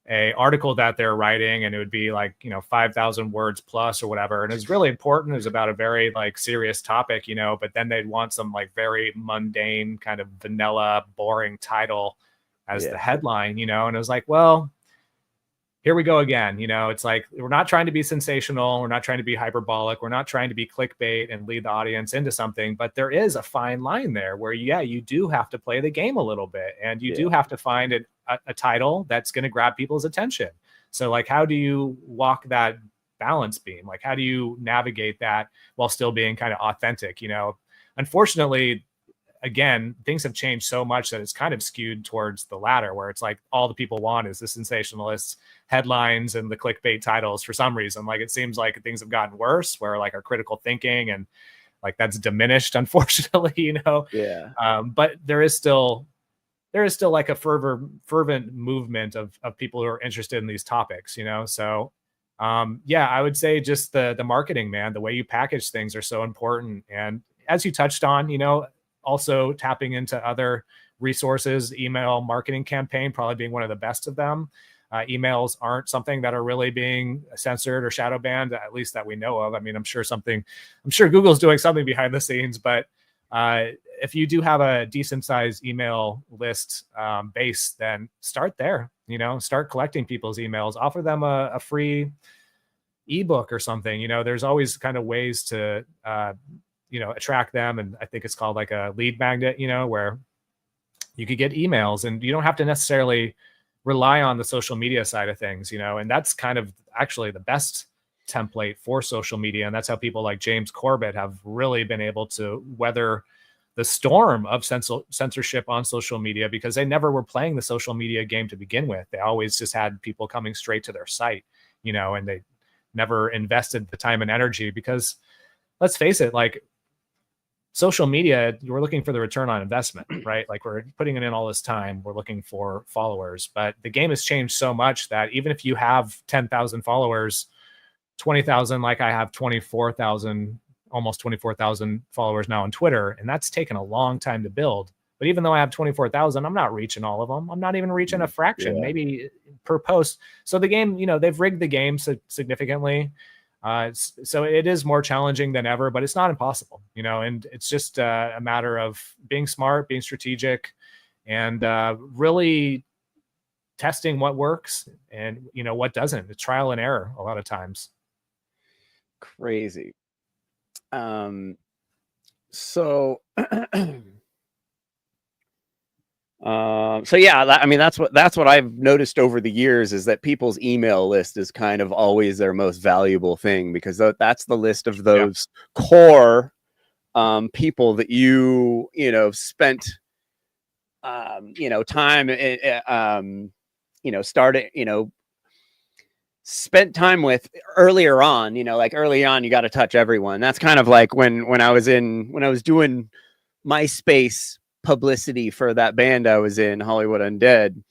a article that they're writing, and it would be like, you know, 5,000 words plus or whatever. And it's really important. It was about a very like serious topic, you know, but then they'd want some like very mundane kind of vanilla, boring title as the headline, you know, and it was like, well, here we go again. You know, it's like, we're not trying to be sensational. We're not trying to be hyperbolic. We're not trying to be clickbait and lead the audience into something, but there is a fine line there where, you do have to play the game a little bit, and you do have to find a title that's going to grab people's attention. So like, how do you walk that balance beam? Like, how do you navigate that while still being kind of authentic? You know, unfortunately, again, things have changed so much that it's kind of skewed towards the latter, where it's like all the people want is the sensationalist headlines and the clickbait titles for some reason. Like, it seems like things have gotten worse, where like our critical thinking and like that's diminished, unfortunately, you know? But there is still like a fervent movement of people who are interested in these topics, you know? So I would say just the marketing, man, the way you package things are so important. And as you touched on, you know, also tapping into other resources, email marketing campaign probably being one of the best of them. Emails aren't something that are really being censored or shadow banned, at least that we know of. I mean, I'm sure Google's doing something behind the scenes, but if you do have a decent sized email list base, then start there, you know, start collecting people's emails, offer them a free ebook or something. You know, there's always kind of ways to, you know, attract them. And I think it's called like a lead magnet, you know, where you could get emails and you don't have to necessarily rely on the social media side of things, you know, and that's kind of actually the best template for social media. And that's how people like James Corbett have really been able to weather the storm of censorship on social media, because they never were playing the social media game to begin with. They always just had people coming straight to their site, you know, and they never invested the time and energy, because let's face it, like, social media, we're looking for the return on investment, right? Like, we're putting in all this time, we're looking for followers, but the game has changed so much that even if you have 10,000 followers, 20,000, like I have 24,000, almost 24,000 followers now on Twitter, and that's taken a long time to build. But even though I have 24,000, I'm not reaching all of them. I'm not even reaching a fraction, maybe per post. So the game, you know, they've rigged the game significantly. So it is more challenging than ever, but it's not impossible, you know, and it's just a matter of being smart, being strategic, and really testing what works and, you know, what doesn't. It's trial and error a lot of times. Crazy. So So yeah, I mean, that's what I've noticed over the years, is that people's email list is kind of always their most valuable thing, because that's the list of those core people that you know spent time started spent time with earlier on. Like early on, you got to touch everyone. That's kind of like when I was doing MySpace publicity for that band I was in, Hollywood Undead.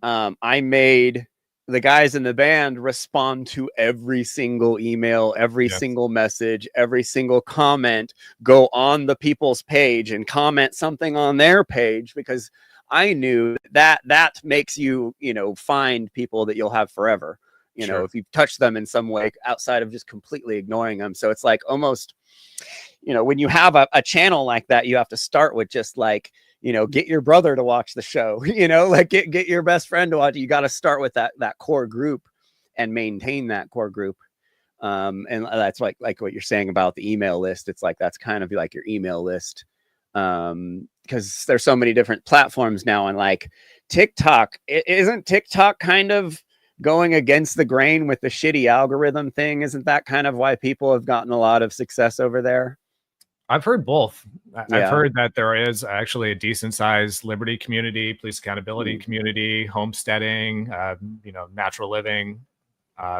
I made the guys in the band respond to every single email, every single message, every single comment, go on the people's page and comment something on their page, because I knew that makes you, find people that you'll have forever, if you touch them in some way outside of just completely ignoring them. So it's like almost, when you have a channel like that, you have to start with just like, get your brother to watch the show, like get your best friend to watch. You got to start with that core group and maintain that core group. And that's like what you're saying about the email list. It's like, that's kind of like your email list. Because there's so many different platforms now, and like TikTok, isn't TikTok kind of going against the grain with the shitty algorithm thing? Isn't that kind of why people have gotten a lot of success over there? I've heard both. I've heard that there is actually a decent sized liberty community, police accountability community, homesteading, natural living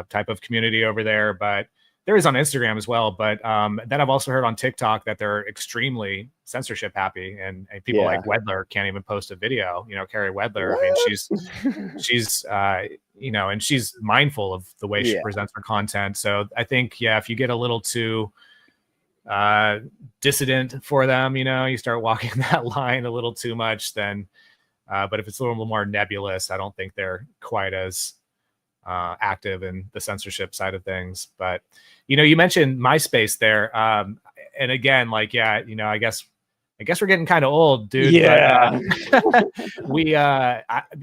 type of community over there. But there is on Instagram as well. But then I've also heard on TikTok that they're extremely censorship happy, and people like Wedler can't even post a video. Carrie Wedler. What? I mean, she's and she's mindful of the way she presents her content. So I think, if you get a little too dissident for them, you start walking that line a little too much, then but if it's a little more nebulous, I don't think they're quite as active in the censorship side of things. But you mentioned MySpace there, and again, like I guess we're getting kind of old, dude. Yeah. But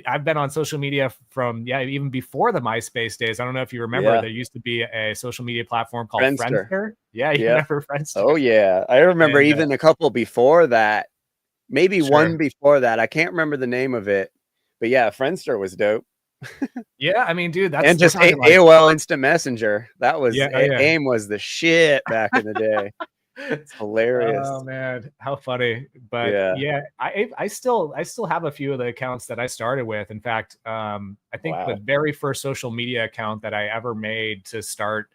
I've been on social media from even before the MySpace days. I don't know if you remember, there used to be a social media platform called Friendster. Yeah, you remember Friendster? Oh yeah, I remember. And even a couple before that, maybe one before that. I can't remember the name of it, but yeah, Friendster was dope. Yeah, I mean, dude, that's and just AOL Instant Messenger. That was AIM was the shit back in the day. It's hilarious. Oh man, how funny. But I still have a few of the accounts that I started with. In fact, I think the very first social media account that I ever made to start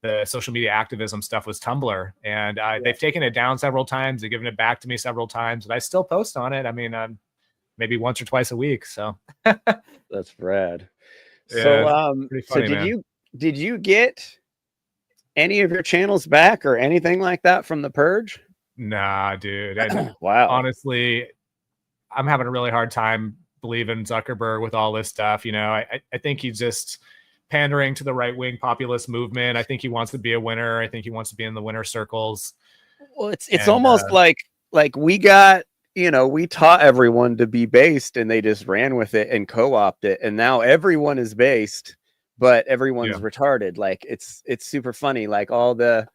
the social media activism stuff was Tumblr, and they've taken it down several times. They've given it back to me several times, and I still post on it. I mean, maybe once or twice a week. So that's rad. So funny, did you get any of your channels back or anything like that from the Purge? Nah, dude. Wow. Honestly, I'm having a really hard time believing Zuckerberg with all this stuff. I think he's just pandering to the right-wing populist movement. I think he wants to be a winner. I think he wants to be in the winner circles. Well, it's almost like we got, we taught everyone to be based, and they just ran with it and co-opted it, and now everyone is based, but everyone's retarded. Like it's super funny. Like all the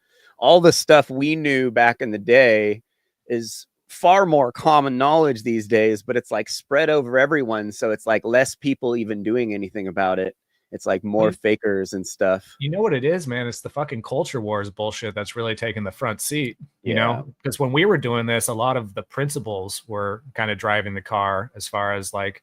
stuff we knew back in the day is far more common knowledge these days, but it's like spread over everyone. So it's like less people even doing anything about it. It's like more fakers and stuff. You know what it is, man? It's the fucking culture wars bullshit that's really taking the front seat, you know? Because when we were doing this, a lot of the principles were kind of driving the car as far as like,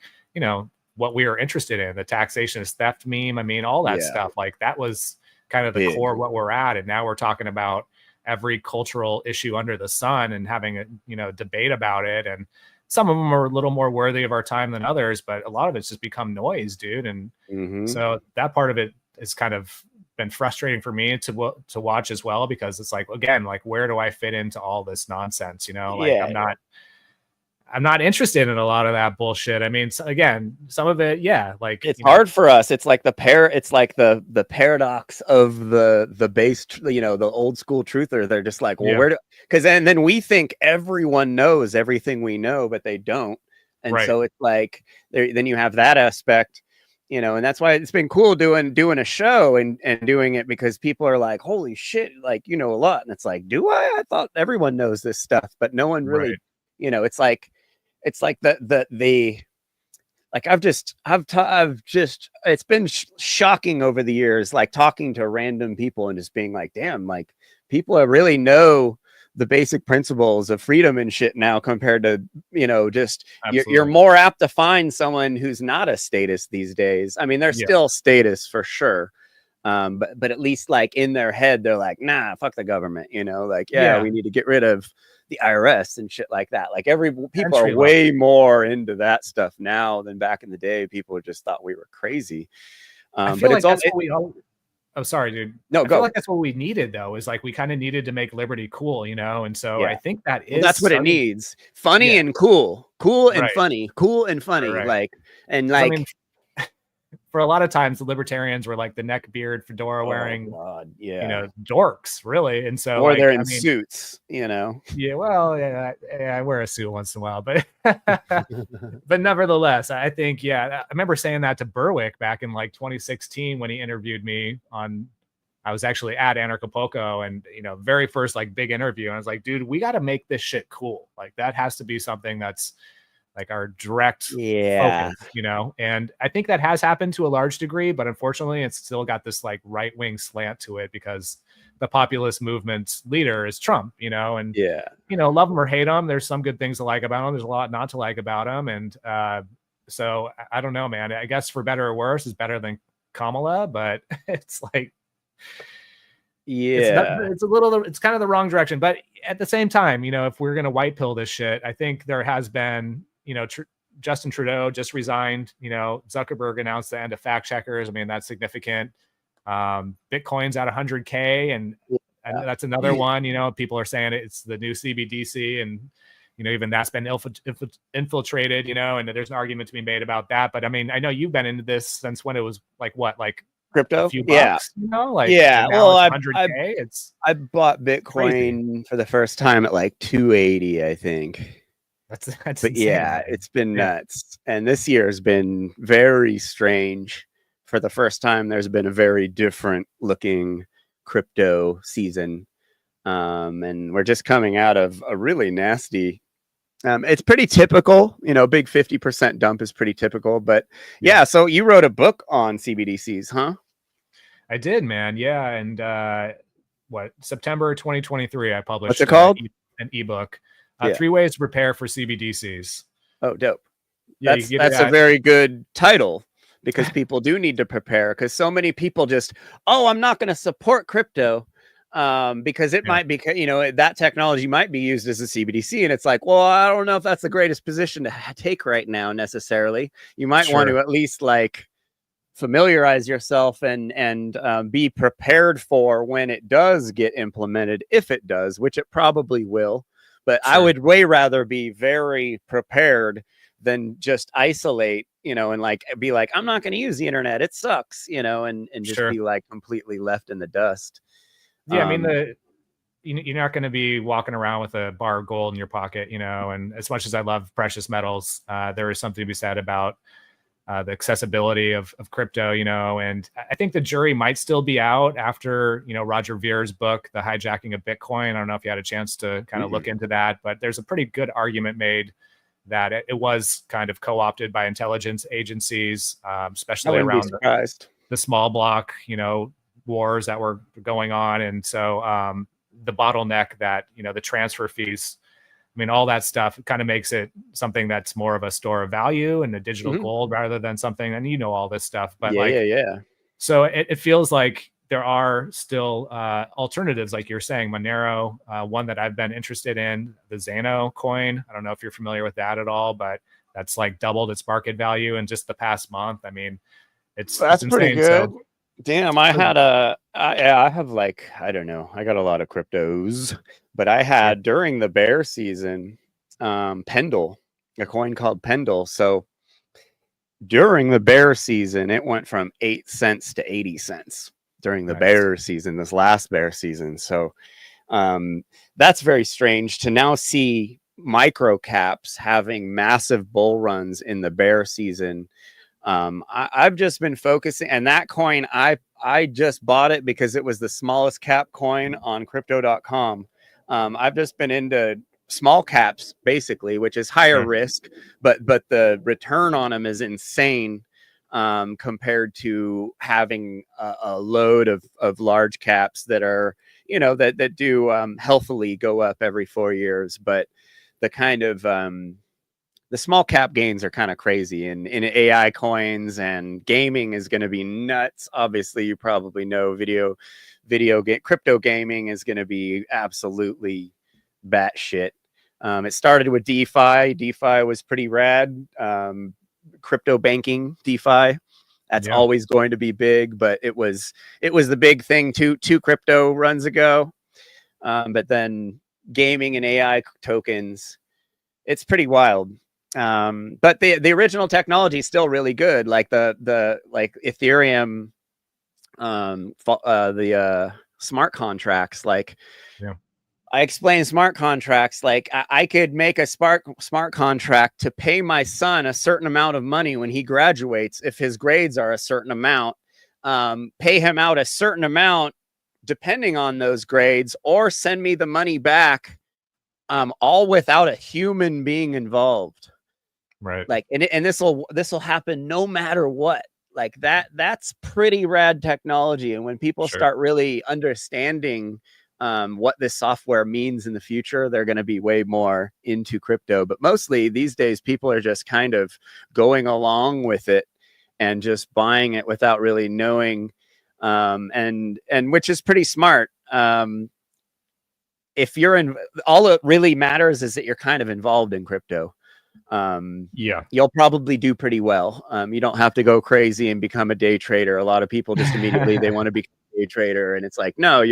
what we were interested in. The taxation is theft meme. I mean, all that stuff. Like that was kind of the core of what we're at. And now we're talking about every cultural issue under the sun and having a, debate about it. And some of them are a little more worthy of our time than others, but a lot of it's just become noise, dude. And so that part of it has kind of been frustrating for me to watch as well, because it's like, again, like, where do I fit into all this nonsense? I'm not interested in a lot of that bullshit. I mean, again, some of it, like it's hard for us. It's like the paradox of the base, the old school truther. They're just like, well, because then we think everyone knows everything we know, but they don't. And so it's like, then you have that aspect, and that's why it's been cool doing a show and doing it, because people are like, holy shit, like, a lot. And it's like, do I thought everyone knows this stuff, but no one really, it's like, it's like like I've just it's been shocking over the years, like talking to random people and just being like, damn, like people really know the basic principles of freedom and shit now compared to, you know, just you're more apt to find someone who's not a statist these days. I mean, they're still statists for sure. But at least like in their head, they're like, nah, fuck the government, you know, like, we need to get rid of the IRS and shit like that. Like people are way more into that stuff now than back in the day. People just thought we were crazy. I feel like that's what we all. Oh, sorry, dude. No, I feel like that's what we needed, though, is like we kind of needed to make liberty cool, you know? And so I think that is that's what it needs. Funny and cool and funny, Right. Like, and like, I mean, for a lot of times the libertarians were like the neck beard, fedora wearing, you know, dorks, really. And so, or they're in suits, you know? Yeah, well, I wear a suit once in a while, but but nevertheless, I think, I remember saying that to Berwick back in like 2016 when he interviewed me I was actually at Anarchapulco, and, you know, very first like big interview. And I was like, dude, we got to make this shit cool. Like that has to be something that's like our direct focus, you know? And I think that has happened to a large degree, but unfortunately it's still got this like right-wing slant to it because the populist movement's leader is Trump, you know? And, you know, love him or hate him, there's some good things to like about him. There's a lot not to like about him. And so I don't know, man. I guess for better or worse is better than Kamala, but it's like, it's kind of the wrong direction. But at the same time, you know, if we're going to white pill this shit, I think there has been, you know, Justin Trudeau just resigned, you know, Zuckerberg announced the end of fact checkers. I mean, that's significant. Bitcoin's at 100K and that's another one, you know, people are saying it's the new CBDC, and, you know, even that's been infiltrated, you know, and there's an argument to be made about that. But I mean, I know you've been into this since when it was like crypto, a few bucks, you know, like, well, it's 100K. I bought Bitcoin crazy. For the first time at like 280, I think. That's but insane, it's been nuts. And this year has been very strange. For the first time, there's been a very different looking crypto season. And we're just coming out of a really nasty, it's pretty typical, you know, big 50% dump is pretty typical, but so you wrote a book on CBDCs, huh? I did, man. Yeah. And September 2023, I published what's it called? An ebook. 3 ways to prepare for CBDCs. Oh, dope. That's a very good title, because people do need to prepare, because so many people just, I'm not going to support crypto because it might be, you know, that technology might be used as a CBDC. And it's like, well, I don't know if that's the greatest position to take right now necessarily. You might want to at least like familiarize yourself and be prepared for when it does get implemented, if it does, which it probably will. But I would way rather be very prepared than just isolate, you know, and like be like, I'm not going to use the internet, it sucks, you know, and just be like completely left in the dust. Yeah, I mean, you're not going to be walking around with a bar of gold in your pocket, you know. And as much as I love precious metals, there is something to be said about the accessibility of crypto, you know. And I think the jury might still be out after, you know, Roger Vere's book, The Hijacking of Bitcoin. I don't know if you had a chance to kind of look into that, but there's a pretty good argument made that it was kind of co-opted by intelligence agencies, especially around the small block, you know, wars that were going on. And so the bottleneck that, you know, the transfer fees, I mean, all that stuff kind of makes it something that's more of a store of value and a digital gold rather than something, and you know, all this stuff. But so it feels like there are still alternatives, like you're saying, Monero, one that I've been interested in, the Xano coin. I don't know if you're familiar with that at all, but that's like doubled its market value in just the past month. I mean, that's pretty good. So, damn, I have like, I don't know, I got a lot of cryptos, but I had during the bear season, Pendle, a coin called Pendle. So during the bear season, it went from 8 cents to 80 cents during the bear season, this last bear season. So that's very strange to now see micro caps having massive bull runs in the bear season. I've just been focusing, and that coin, I just bought it because it was the smallest cap coin on crypto.com. I've just been into small caps basically, which is higher risk, but the return on them is insane compared to having a load of large caps that are, you know, that do healthily go up every 4 years. But the kind of the small cap gains are kind of crazy, and in AI coins, and gaming is going to be nuts. Obviously, you probably know crypto gaming is going to be absolutely batshit. It started with DeFi. DeFi was pretty rad. Crypto banking, DeFi, that's always going to be big, but it was the big thing two crypto runs ago. But then gaming and AI tokens, it's pretty wild. But the original technology is still really good. Like the Ethereum, the smart contracts. Like, I explained smart contracts. Like, I could make a smart contract to pay my son a certain amount of money when he graduates, if his grades are a certain amount, pay him out a certain amount depending on those grades, or send me the money back, all without a human being involved. Right. Like, and this will happen no matter what. Like that's pretty rad technology. And when people start really understanding what this software means in the future, they're going to be way more into crypto. But mostly these days, people are just kind of going along with it and just buying it without really knowing, and which is pretty smart. If you're in, all it really matters is that you're kind of involved in crypto. You'll probably do pretty well. You don't have to go crazy and become a day trader. A lot of people just immediately they want to become a day trader, and it's like, no,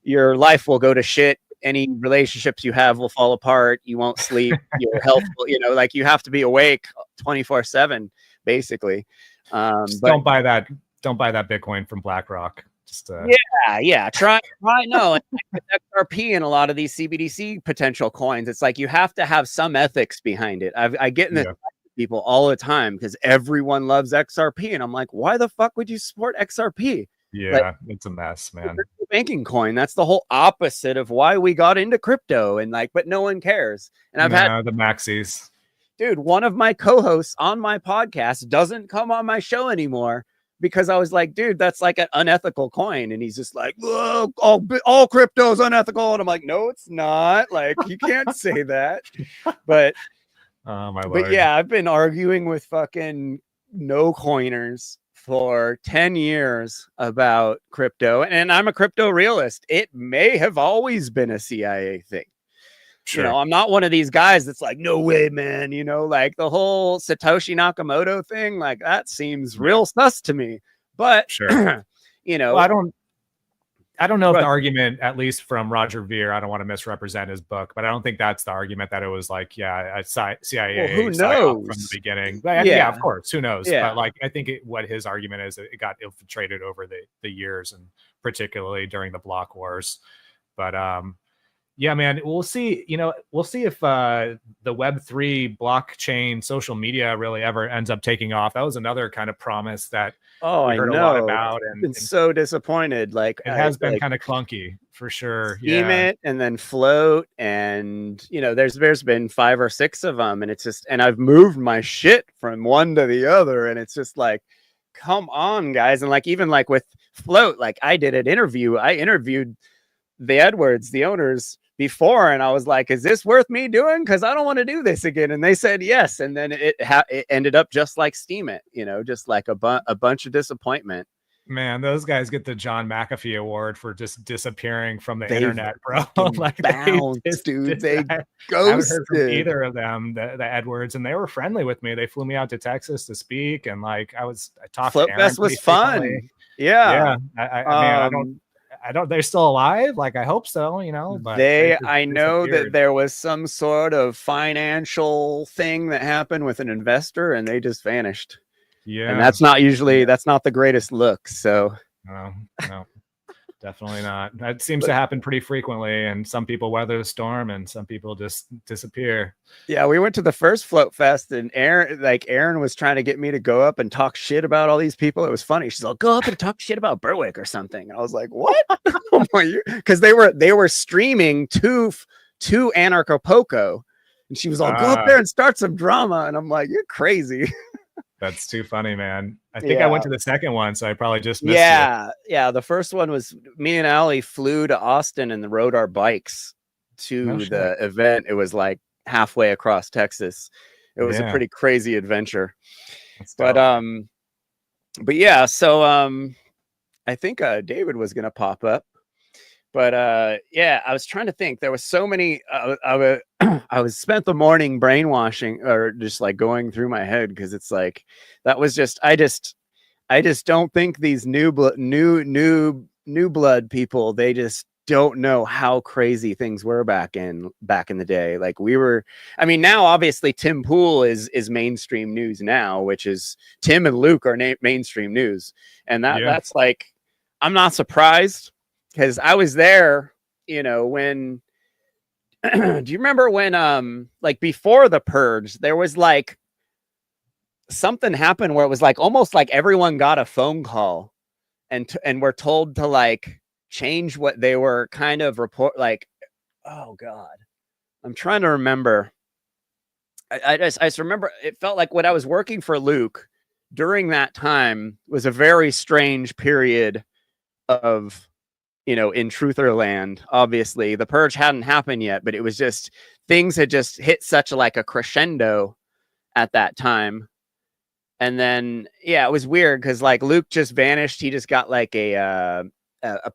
your life will go to shit. Any relationships you have will fall apart. You won't sleep. Your health will, like, you have to be awake 24/7 basically. But don't buy that Bitcoin from BlackRock. Try no. XRP and a lot of these CBDC potential coins, it's like you have to have some ethics behind it. I get in this people all the time because everyone loves XRP, and I'm like, why the fuck would you support XRP? It's a mess, man. Banking coin, that's the whole opposite of why we got into crypto, and but no one cares. And I've had the maxis. Dude, one of my co-hosts on my podcast doesn't come on my show anymore because I was like, dude, that's like an unethical coin. And he's just like, all crypto is unethical. And I'm like, no, it's not. Like, you can't say that. But, Lord. Yeah, I've been arguing with fucking no coiners for 10 years about crypto. And I'm a crypto realist. It may have always been a CIA thing. I'm not one of these guys that's like, no way, man. Like the whole Satoshi Nakamoto thing, like that seems real sus to me. But well, I don't know if the argument, at least from Roger Ver, I don't want to misrepresent his book, but I don't think that's the argument that it was like, a CIA. Well, who knows from the beginning? But, of course, who knows? But like, I think what his argument is, it got infiltrated over the years, and particularly during the block wars. But yeah, man, we'll see. We'll see if the Web3 blockchain social media really ever ends up taking off. That was another kind of promise that we heard a lot about, and been so disappointed. Like, it has been kind of clunky for sure. Scheme it and then float, and there's been 5 or 6 of them, and it's just, and I've moved my shit from one to the other, and it's just like, come on, guys. And like, even like with float, like I interviewed the Edwards, the owners, before, and I was like, is this worth me doing? Because I don't want to do this again. And they said yes, and then it ended up just like Steam It, just like a bunch of disappointment. Man, those guys get the John McAfee Award for just disappearing from the internet, bro. Like, dude, they ghosted. I haven't heard from either of them, the Edwards, and they were friendly with me. They flew me out to Texas to speak, and like I talked. Float Fest was fun. Yeah. I don't, they're still alive. Like, I hope so, but I know that there was some sort of financial thing that happened with an investor, and they just vanished. Yeah. And that's not the greatest look. So no, definitely not. That seems to happen pretty frequently. And some people weather the storm, and some people just disappear. Yeah. We went to the first Float Fest, and Aaron was trying to get me to go up and talk shit about all these people. It was funny. She's like, go up and talk shit about Berwick or something. And I was like, what? Because they were streaming to to Anarchapulco. And she was all, go up there and start some drama. And I'm like, you're crazy. That's too funny, man. I think I went to the second one, so I probably just missed you. Yeah. The first one was me and Allie flew to Austin and rode our bikes to the event. It was like halfway across Texas. It was a pretty crazy adventure. But yeah, so I think David was gonna pop up. But yeah, I was trying to think. There was so many. I was spent the morning brainwashing, or just like going through my head, because it's like that was just. I just don't think these new blood people, they just don't know how crazy things were back in the day. Like we were. I mean, now obviously Tim Pool is mainstream news now, which is Tim and Luke are mainstream news, and that's like, I'm not surprised. Because I was there, you know, when do you remember when like before the purge, there was like something happened where it was like almost like everyone got a phone call and were told to like change what they were kind of report, like, oh God, I'm trying to remember. I just remember it felt like when I was working for Luke during that time was a very strange period of, you know, in truther land. Obviously the purge hadn't happened yet, but it was just, things had just hit such like a crescendo at that time. And then, yeah, it was weird because like Luke just vanished. He just got like a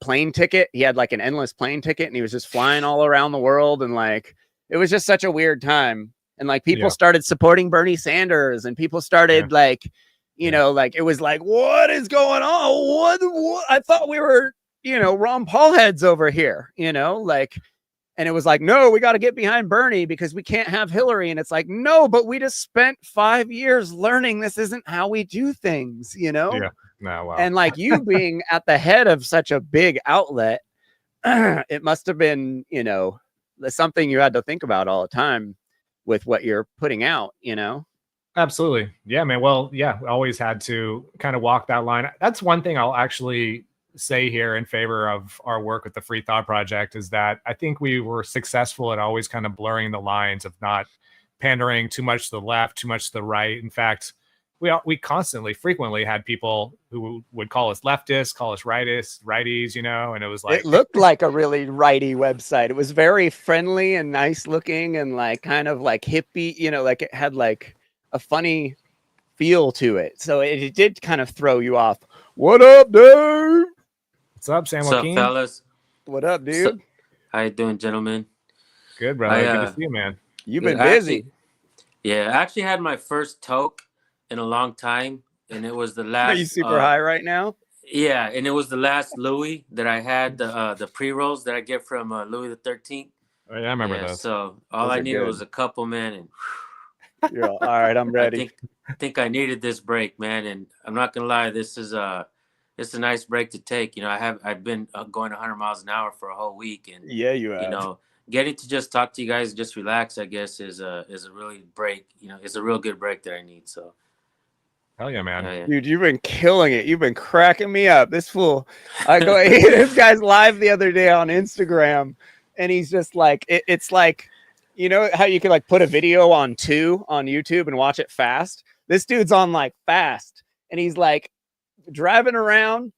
plane ticket. He had like an endless plane ticket and he was just flying all around the world. And like, it was just such a weird time. And like people started supporting Bernie Sanders, and people started like, you know, like it was like, what is going on? What? I thought we were, you know, Ron Paul heads over here, you know, like, and it was like, no, we got to get behind Bernie because we can't have Hillary. And it's like, no, but we just spent 5 years learning this isn't how we do things, you know? Yeah. No, wow. And like you being at the head of such a big outlet, it must have been, you know, something you had to think about all the time with what you're putting out, you know? Absolutely. Yeah, man. Well, yeah, always had to kind of walk that line. That's one thing I'll actually say here in favor of our work with the Free Thought Project, is that I think we were successful at always kind of blurring the lines of not pandering too much to the left, too much to the right. In fact, we frequently had people who would call us leftists, call us righties, you know, and it was like, it looked like a really righty website. It was very friendly and nice looking and like kind of like hippie, you know, like it had like a funny feel to it. So it did kind of throw you off. What up, dude? What's up, Sam? What's up, fellas? What up, dude? How you doing, gentlemen? Good, brother. Good to see you, man. You've been busy. I actually had my first toke in a long time, and it was the last. Are you super high right now? Yeah, and it was the last Louis that I had, the pre-rolls that I get from Louis the 13th. Oh, yeah, I remember those. So all I needed was a couple, man, and you're all right. I'm ready. I think I needed this break, man, and I'm not gonna lie, this is it's a nice break to take. You know, I've been going 100 miles an hour for a whole week, and yeah, you have. You know, getting to just talk to you guys, just relax, I guess, is a really break. You know, it's a real good break that I need. So, hell yeah, man, yeah. Dude, you've been killing it. You've been cracking me up. This fool, this guy's live the other day on Instagram, and he's just like, it's like, you know how you can like put a video on YouTube and watch it fast. This dude's on like fast, and he's like driving around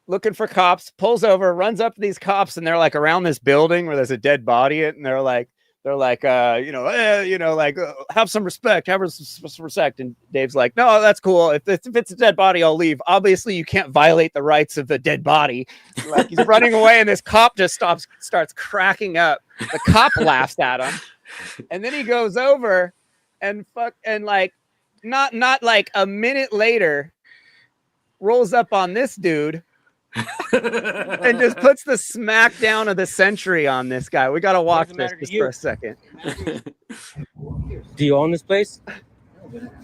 looking for cops, pulls over, runs up to these cops, and they're like around this building where there's a dead body in, and they're like like have some respect, some respect. And Dave's like, no, that's cool. If it's a dead body, I'll leave. Obviously you can't violate the rights of the dead body. Like he's running away, and this cop just starts cracking up. The cop laughs at him, and then he goes over and like not like a minute later rolls up on this dude and just puts the smackdown of the century on this guy. We got to watch this just for a second. Do you own this place?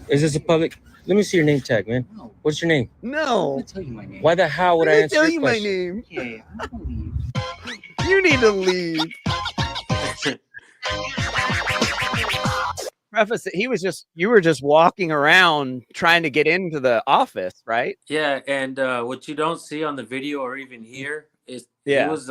Is this a public? Let me see your name tag, man. What's your name? No. I'm gonna tell you my name. Why the hell would I answer tell this you question? my name? Okay, I'm gonna leave. You need to leave. Preface it, you were just walking around trying to get into the office, right? Yeah, and what you don't see on the video or even here is he was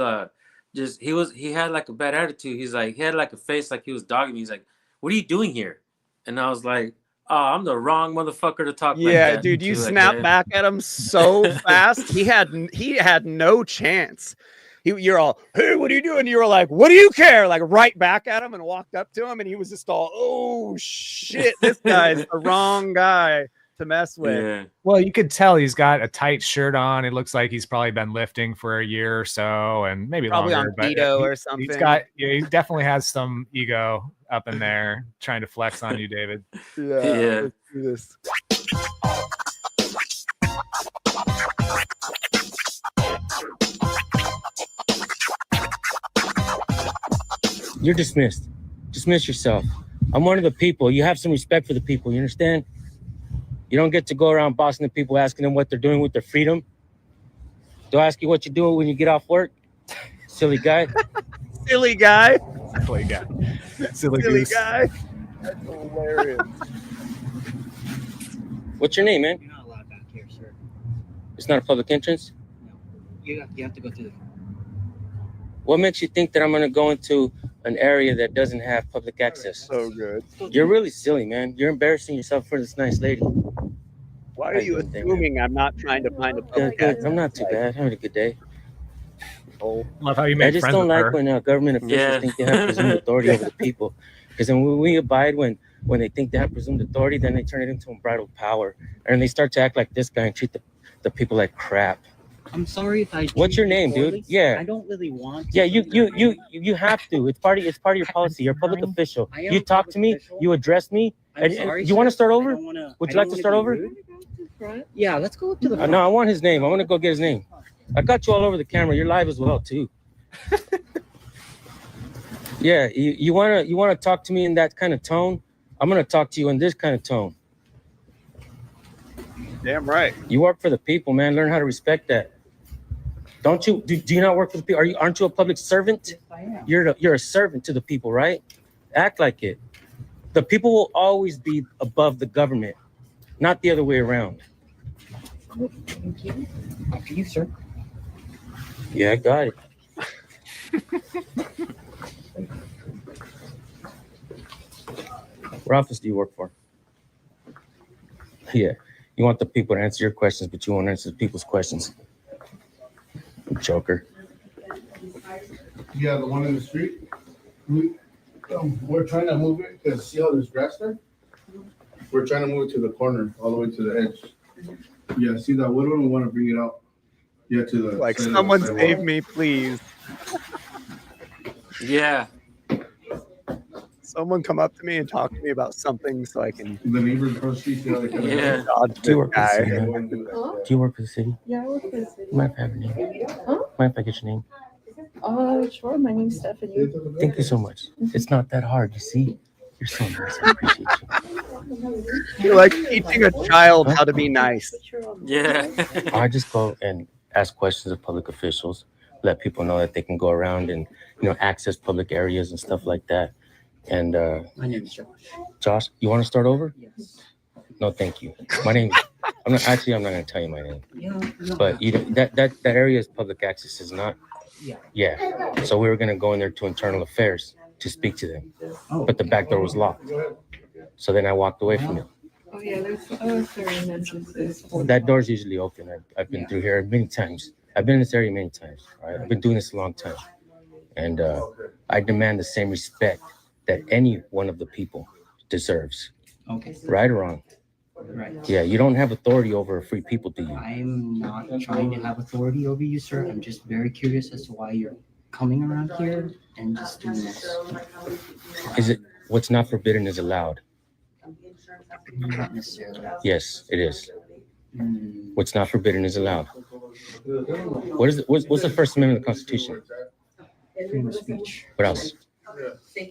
just he had like a bad attitude. He's like, he had like a face like he was dogging me. He's like, "What are you doing here?" And I was like, "Oh, I'm the wrong motherfucker to talk like that." Dude, you to snapped again. back at him so fast. He had no chance. You're all, "Hey, what are you doing?" You were like, "What do you care?" Like right back at him and walked up to him, and he was just all, "Oh shit, this guy's the wrong guy to mess with." Yeah. Well, you could tell he's got a tight shirt on. It looks like he's probably been lifting for a year or so, and maybe Probably longer. on But keto or something. he definitely has some ego up in there, trying to flex on you, David. Yeah. Let's do this. You're dismissed. Dismiss yourself. I'm one of the people. You have some respect for the people. You understand? You don't get to go around bossing the people, asking them what they're doing with their freedom. They'll ask you what you're doing when you get off work. Silly guy. Silly guy. Silly guy. Silly Silly goose. guy. That's hilarious. What's your name, man? You're not allowed back here, sir. It's not a public entrance? No. You have to go through the... What makes you think that I'm going to go into an area that doesn't have public access? So good. You're really silly, man. You're embarrassing yourself for this nice lady. Why are you assuming I'm not trying to find a Good, public good. I'm not too bad. Having a good day. Love how you I made just friends don't with like her. when government officials think they have presumed authority over the people. Because then when we abide when they think they have presumed authority, then they turn it into unbridled power. And they start to act like this guy and treat the people like crap. I'm sorry if I... What's your name, dude? Yeah. I don't really want to. Yeah, you have to. It's part of your policy. You're a public official. I am You a talk public to me. official. You address me. I'm sorry, you want to sir. start I over? don't wanna- Would I you like don't to start wanna over? be rude. Yeah, let's go up to the... No, I want his name. I want to go get his name. I got you all over the camera. You're live as well too. Yeah, you wanna talk to me in that kind of tone? I'm gonna talk to you in this kind of tone. Damn right. You work for the people, man. Learn how to respect that. Don't you? Do you not work for the people? Aren't you a public servant? Yes, I am. You're a servant to the people, right? Act like it. The people will always be above the government, not the other way around. Thank you. After you, sir. Yeah, I got it. What office do you work for? Yeah, you want the people to answer your questions, but you won't answer the people's questions. Joker. Yeah, the one in the street. We're trying to move it because see how there's grass there? We're trying to move it to the corner, all the way to the edge. Yeah, see that wood one? We want to bring it out. Yeah, to the Like, side of someone the save sidewalk. me, please. Yeah. Someone come up to me and talk to me about something so I can The neighbors across the street, see how they kind of Yeah. dodge Do you this work for the guy. city, man? Do you work for the city? Yeah, I work for the city. Mind if I have your name? Huh? Mind if I get your name? Sure. My name's Stephanie. Thank you so much. It's not that hard, you see? You're so nice. I appreciate you. You're like teaching a child how to be nice. Yeah. I just go and ask questions of public officials, let people know that they can go around and access public areas and stuff like that. And My name is Josh. Josh, you want to start over? Yes. No, thank you. My name. I'm not going to tell you my name. Yeah. But that area is public access, is not. Yeah. Yeah. So we were going to go in there to internal affairs to speak to them, Oh. but the back door was locked. So then I walked away from it. Oh yeah, there's certain entrances. That door's usually open. I've been through here many times. I've been in this area many times. All right? I've been doing this a long time. And I demand the same respect that any one of the people deserves. Okay. Right or wrong? Right. Yeah, you don't have authority over free people, do you? I'm not trying to have authority over you, sir. I'm just very curious as to why you're coming around here and just doing this. Is it what's not forbidden is allowed? Not necessarily. Yes, it is. Mm, What's not forbidden is allowed. What is it? What's the First Amendment of the Constitution? freedom of speech, What else?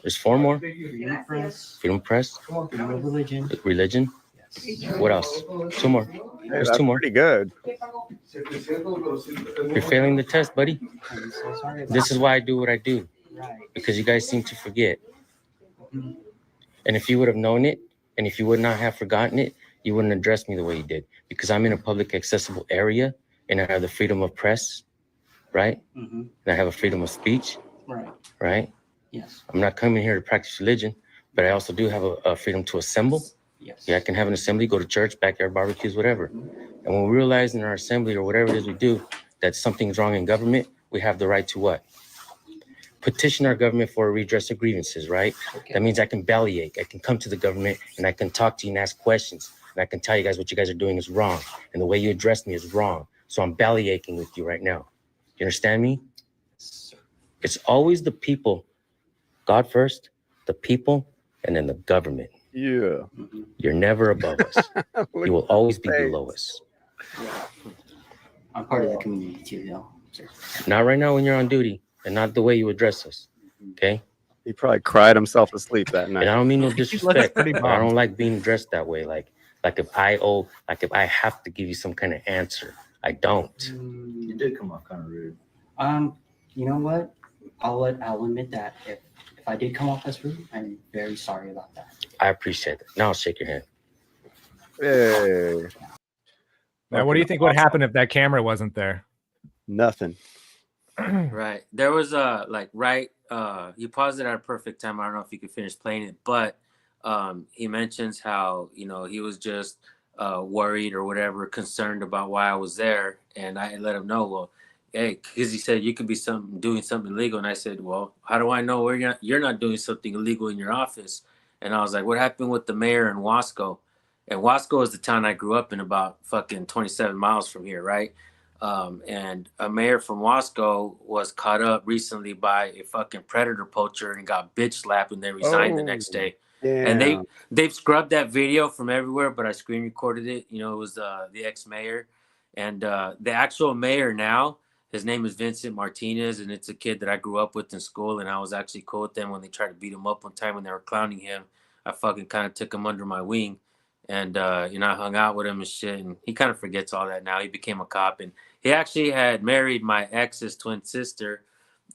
There's four more. freedom of press, Freedom of press, freedom of religion. religion. Yes. What else? Two more. Hey, There's that's two more. pretty good. You're failing the test, buddy. I'm so sorry about This is why I do what I do, Right. because you guys seem to forget. And if you would have known it, and if you would not have forgotten it, you wouldn't address me the way you did, because I'm in a public accessible area and I have the freedom of press. right? Mm-hmm. And I have a freedom of speech, Right. right? Yes. I'm not coming here to practice religion, but I also do have a freedom to assemble. Yes. Yeah, I can have an assembly, go to church, backyard barbecues, whatever. And when we realize in our assembly or whatever it is we do that something's wrong in government, we have the right to what? Petition our government for a redress of grievances, right? Okay. That means I can bellyache. I can come to the government and I can talk to you and ask questions. And I can tell you guys what you guys are doing is wrong. And the way you address me is wrong. So I'm bellyaching with you right now. You understand me? It's always the people. God first, the people, and then the government. Yeah. You're never above us. You will always be below us. I'm part of the community too, though. Sir. Not right now when you're on duty, and not the way you address us. Okay? He probably cried himself to sleep that night. And I don't mean no disrespect, pretty but I bummed. don't like being addressed that way. Like if I have to give you some kind of answer. I don't. You did come off kind of rude. You know what? I'll admit that if I did come off as rude, I'm very sorry about that. I appreciate it. Now I'll shake your hand. Hey. Now, what do you think would happen if that camera wasn't there? Nothing. Right. There was you paused it at a perfect time. I don't know if you could finish playing it, but he mentions how, he was just worried or whatever, concerned about why I was there. And I let him know, well, hey, because he said you could be doing something illegal. And I said, well, how do I know you're not doing something illegal in your office? And I was like, what happened with the mayor in Wasco? And Wasco is the town I grew up in, about fucking 27 miles from here, right? And a mayor from Wasco was caught up recently by a fucking predator poacher and got bitch slapped, and they resigned the next day. Damn. And they've scrubbed that video from everywhere, but I screen recorded it. It was the ex-mayor. And the actual mayor now, his name is Vincent Martinez, and it's a kid that I grew up with in school, and I was actually cool with them when they tried to beat him up one time when they were clowning him. I fucking kind of took him under my wing. And, I hung out with him and shit, and he kind of forgets all that now. He became a cop, and he actually had married my ex's twin sister.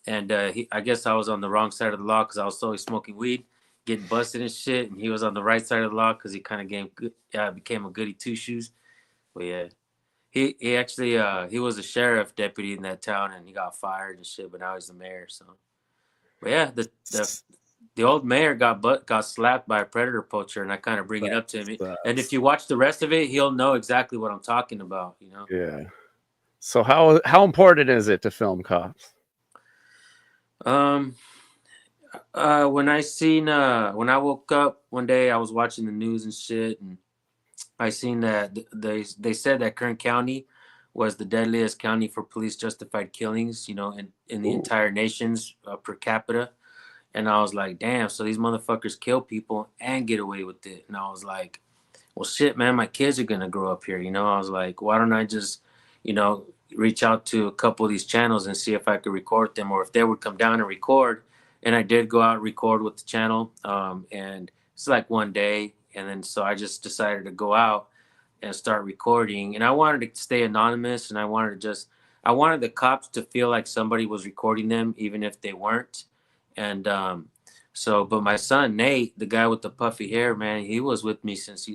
And I guess I was on the wrong side of the law because I was always smoking weed, getting busted and shit. And he was on the right side of the law because he kind of became a goody two-shoes. But yeah, he actually, he was a sheriff deputy in that town, and he got fired and shit, but now he's the mayor. So, but yeah, the old mayor got slapped by a predator poacher, and I kind of bring it up to him. And if you watch the rest of it, he'll know exactly what I'm talking about, Yeah. So how important is it to film cops? When I woke up one day, I was watching the news and shit, and I seen that they said that Kern County was the deadliest county for police justified killings, in the entire nation's per capita. And I was like, damn, so these motherfuckers kill people and get away with it. And I was like, well, shit, man, my kids are going to grow up here. I was like, why don't I just, reach out to a couple of these channels and see if I could record them, or if they would come down and record. And I did go out and record with the channel. And it's like one day. And then so I just decided to go out and start recording. And I wanted to stay anonymous, and I wanted the cops to feel like somebody was recording them, even if they weren't. And but my son Nate, the guy with the puffy hair, man, he was with me since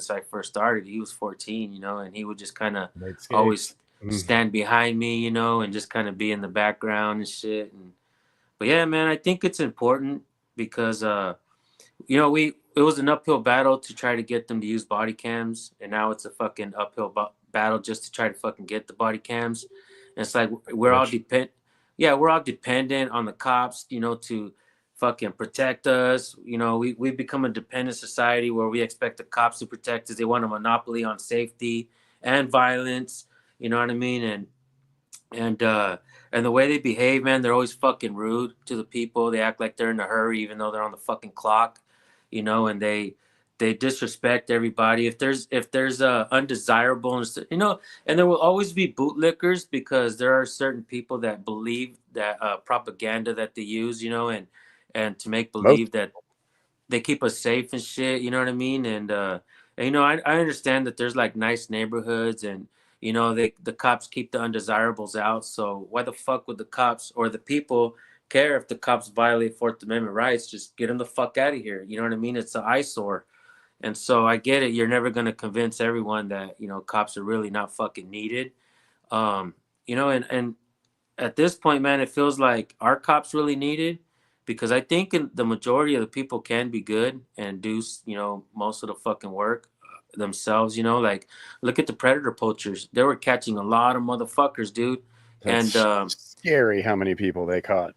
I first started. He was 14, and he would just kind of always stand behind me, and just kind of be in the background and shit. But yeah, man, I think it's important because it was an uphill battle to try to get them to use body cams, and now it's a fucking uphill battle just to try to fucking get the body cams. And it's like we're all dependent on the cops, to fucking protect us. We've become a dependent society where we expect the cops to protect us. They want a monopoly on safety and violence. You know what I mean? And the way they behave, man, they're always fucking rude to the people. They act like they're in a hurry, even though they're on the fucking clock. And they disrespect everybody. If there's undesirable, and there will always be bootlickers, because there are certain people that believe that propaganda that they use, and to make believe that they keep us safe and shit. You know what I mean? And I understand that there's like nice neighborhoods, and the cops keep the undesirables out. So why the fuck would the cops or the people care if the cops violate Fourth Amendment rights? Just get them the fuck out of here. You know what I mean? It's an eyesore. And so I get it. You're never going to convince everyone that, cops are really not fucking needed. And at this point, man, it feels like our cops really needed, because I think the majority of the people can be good and do, you know, most of the fucking work themselves, you know, like look at the predator poachers. They were catching a lot of motherfuckers, dude. That's And scary how many people they caught.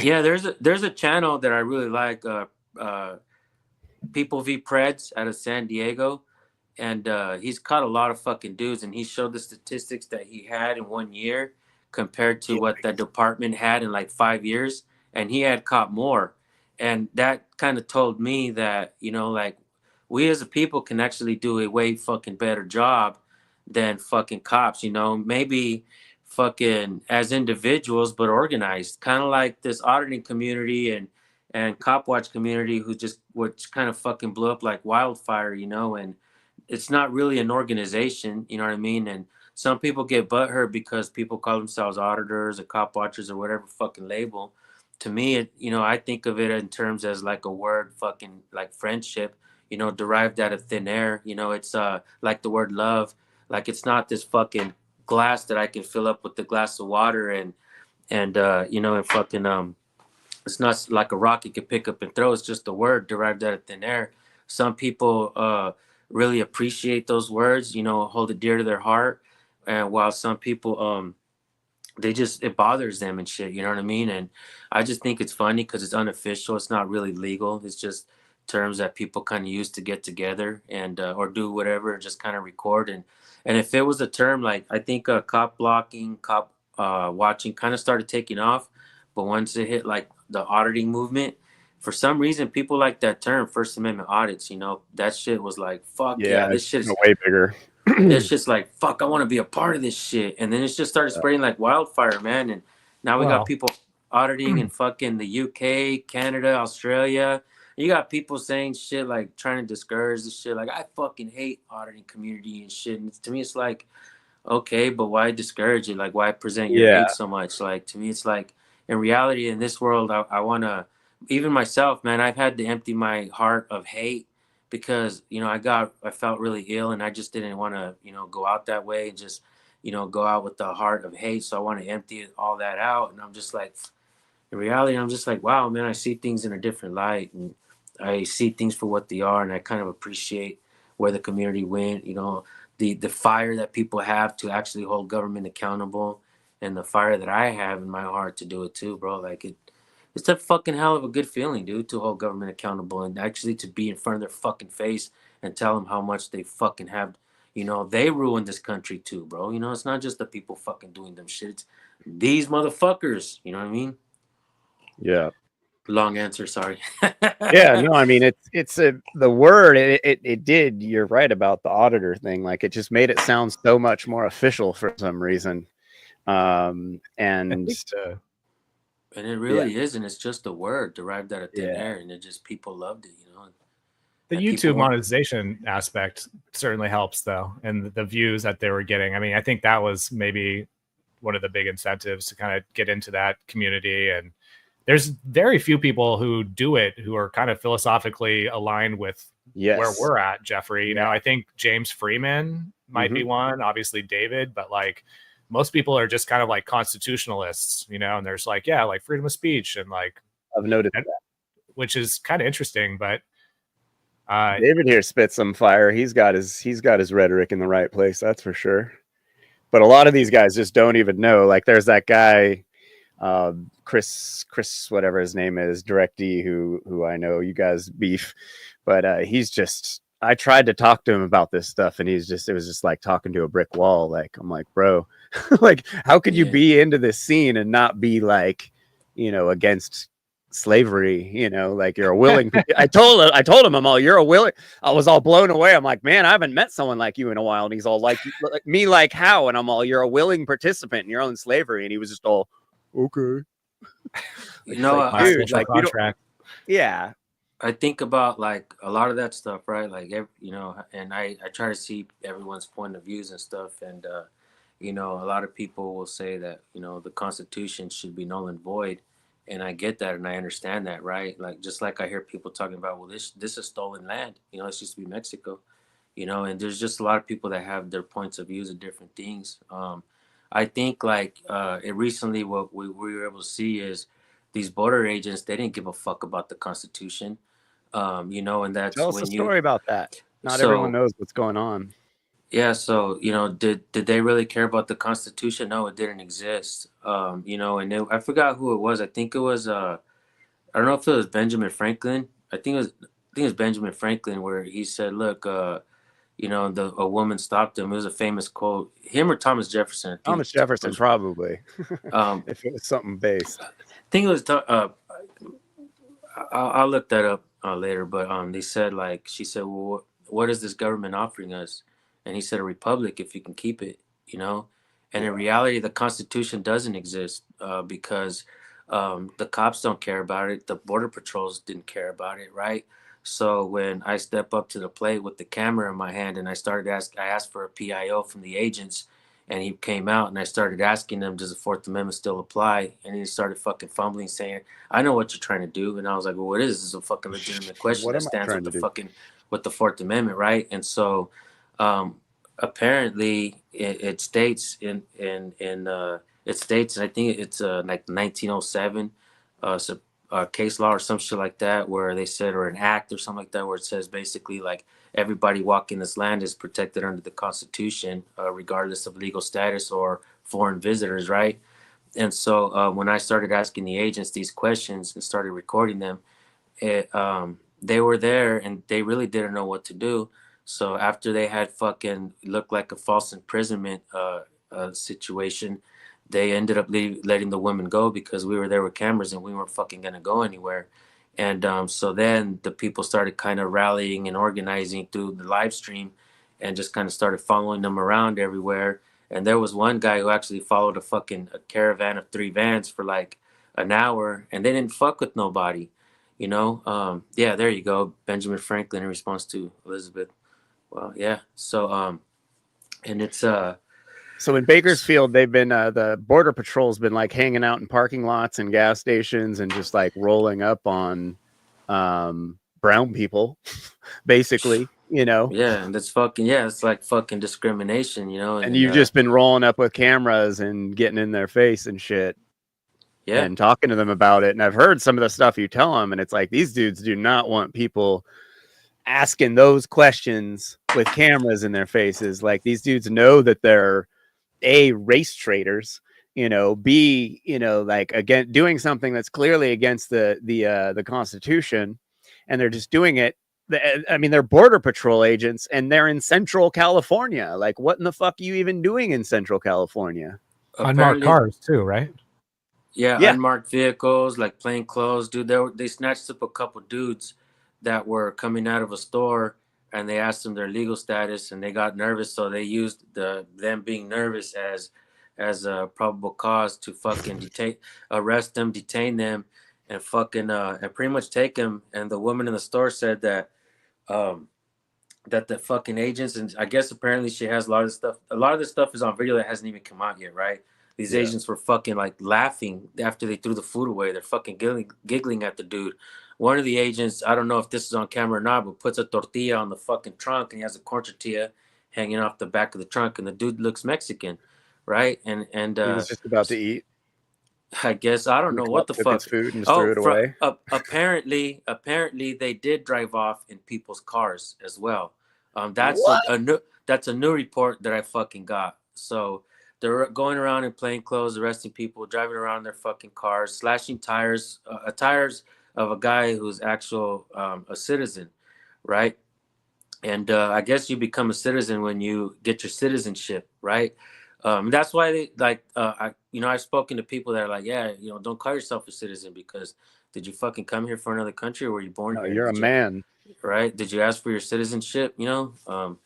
yeah, there's a channel that I really like, People v Preds out of San Diego, and he's caught a lot of fucking dudes, and he showed the statistics that he had in 1 year compared to what that department had in like 5 years, and he had caught more. And that kind of told me that, you know, like we as a people can actually do a way fucking better job than fucking cops, you know, maybe fucking as individuals, but organized, kind of like this auditing community and cop watch community, who just, which kind of fucking blew up like wildfire, you know. And it's not really an organization, you know what I mean? And some people get butthurt because people call themselves auditors or cop watchers or whatever fucking label. To me, it, you know, I think of it in terms as like a word, fucking like friendship, you know, derived out of thin air. You know, it's like the word love. Like it's not this fucking glass that I can fill up with the glass of water and you know, and fucking it's not like a rock you can pick up and throw. It's just a word derived out of thin air. Some people really appreciate those words, you know, hold it dear to their heart. And while some people, they just, it bothers them and shit, you know what I mean? And I just think it's funny because it's unofficial. It's not really legal. It's just terms that people kind of use to get together and or do whatever, just kind of record. And if it was a term, like I think cop blocking, cop watching kind of started taking off. But once it hit like the auditing movement, for some reason, people like that term, First Amendment audits, you know, that shit was like, fuck yeah, this shit is way bigger. it's just like, fuck, I want to be a part of this shit. And then it's just started spreading like wildfire, man. And now we got people auditing in fucking the UK, Canada, Australia. You got people saying shit like trying to discourage this shit. Like, I fucking hate auditing community and shit. And to me, it's like, okay, but why discourage it? Like, why present your hate so much? Like, to me, it's like, in reality, in this world, I want to, even myself, man, I've had to empty my heart of hate because, you know, I felt really ill and I just didn't want to, you know, go out that way and just, you know, go out with the heart of hate. So I want to empty all that out. And I'm just like, in reality, I'm just like, wow, man, I see things in a different light and I see things for what they are. And I kind of appreciate where the community went, you know, the fire that people have to actually hold government accountable and the fire that I have in my heart to do it too, bro. Like it's a fucking hell of a good feeling, dude, to hold government accountable and actually to be in front of their fucking face and tell them how much they fucking have. You know, they ruined this country too, bro. You know, it's not just the people fucking doing them shit. It's these motherfuckers. You know what I mean? Yeah. Long answer, sorry. Yeah, no, I mean it's the word it did. You're right about the auditor thing. Like it just made it sound so much more official for some reason. And it really is, and it's just a word derived out of thin air, and it just people loved it, you know. The YouTube monetization aspect certainly helps, though, and the views that they were getting. I mean, I think that was maybe one of the big incentives to kind of get into that community. And there's very few people who do it who are kind of philosophically aligned with where we're at, Jeffrey. You know, I think James Freeman might be one, obviously David, but like most people are just kind of like constitutionalists, you know, and there's like, yeah, like freedom of speech and like I've noticed that, which is kind of interesting, but David here spits some fire. He's got his rhetoric in the right place, that's for sure. But a lot of these guys just don't even know. Like there's that guy, Chris, whatever his name is, DirectD, who I know you guys beef, but he's just. I tried to talk to him about this stuff, and it was just like talking to a brick wall. Like I'm like, bro, like how could you be into this scene and not be like, you know, against slavery, you know, like you're a willing I told him I'm all you're a willing. I was all blown away. I'm like, man, I haven't met someone like you in a while. And he's all like me, like how? And I'm all, you're a willing participant in your own slavery. And he was just all okay. You know, like, dude, like contract. Yeah. I think about like a lot of that stuff, right? Like, you know, and I try to see everyone's point of views and stuff. And, you know, a lot of people will say that, you know, the Constitution should be null and void. And I get that. And I understand that, right? Like, just like I hear people talking about, well, this is stolen land, you know, it's used to be Mexico, you know, and there's just a lot of people that have their points of views of different things. I think like it recently what we were able to see is these border agents, they didn't give a fuck about the Constitution. You know, and that's Tell us a when you story about that. Not everyone so knows what's going on. yeah, so you know, did they really care about the Constitution? No, it didn't exist. You know, and I forgot who it was. I think it was I don't know if it was Benjamin Franklin. I think it was Benjamin Franklin where he said, "Look, you know, a woman stopped him." It was a famous quote. Him or Thomas Jefferson? I think Thomas Jefferson, probably. Um, If it was something based. I think it was. I'll look that up later. But they said like she said, "Well, what is this government offering us?" And he said, "A republic if you can keep it." You know, and in reality, the Constitution doesn't exist because the cops don't care about it. The border patrols didn't care about it, right? So when I step up to the plate with the camera in my hand and I asked for a PIO from the agents, and he came out and I started asking him, "Does the Fourth Amendment still apply?" And he started fucking fumbling, saying, "I know what you're trying to do." And I was like, "Well, what is this? This is a fucking legitimate question What that am I stands trying with to the do? fucking with the Fourth Amendment, right?" And so, apparently, it states it states, and I think it's like 1907, so, case law or some shit like that, where they said, or an act or something like that, where it says basically like everybody walking this land is protected under the Constitution, regardless of legal status or foreign visitors, right? And so when I started asking the agents these questions and started recording them, they were there and they really didn't know what to do. So after they had fucking looked like a false imprisonment situation, they ended up letting the women go because we were there with cameras and we weren't fucking gonna go anywhere. And so then the people started kind of rallying and organizing through the live stream and just kind of started following them around everywhere. And there was one guy who actually followed a caravan of 3 vans for like an hour and they didn't fuck with nobody. You know, yeah, there you go. Benjamin Franklin in response to Elizabeth. Well, yeah. So, and it's So in Bakersfield, they've been the border patrol's been like hanging out in parking lots and gas stations and just like rolling up on brown people, basically, you know. yeah, and that's fucking yeah, it's like fucking discrimination, you know, And and you've just been rolling up with cameras and getting in their face and shit yeah, and talking to them about it. And I've heard some of the stuff you tell them, and it's like these dudes do not want people asking those questions with cameras in their faces. Like these dudes know that they're A, race traitors, you know, B, you know, like again doing something that's clearly against the Constitution, and they're just doing it. I mean, they're border patrol agents and they're in Central California. Like, what in the fuck are you even doing in Central California? Unmarked cars too, right? Yeah, Yeah. unmarked vehicles, like plain clothes, dude. They snatched up a couple dudes that were coming out of a store, and they asked them their legal status, and they got nervous, so they used them being nervous as a probable cause to fucking arrest them, detain them, and fucking and pretty much take them. And the woman in the store said that um that the fucking agents, and I guess apparently she has a lot of stuff. A lot of this stuff is on video that hasn't even come out yet, right? These agents were fucking like laughing after they threw the food away. They're fucking giggling at the dude. One of the agents, I don't know if this is on camera or not, but puts a tortilla on the fucking trunk and he has a corn tortilla hanging off the back of the trunk, and the dude looks Mexican, right? And He was just about to eat. I guess I don't know what the took fuck. his food and just threw it away. Apparently they did drive off in people's cars as well. That's What? that's a new report that I fucking got. So they're going around in plain clothes, arresting people, driving around their fucking cars, slashing tires of a guy who's a citizen, right? And I guess you become a citizen when you get your citizenship, right? That's why they I've spoken to people that are like, yeah, you know, don't call yourself a citizen because did you fucking come here for another country or were you born here? You're a man, right? Did you ask for your citizenship? You know,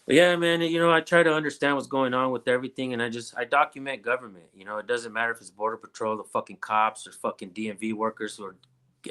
but yeah, man, you know, I try to understand what's going on with everything, and I document government. You know, it doesn't matter if it's border patrol, the fucking cops, or fucking DMV workers who are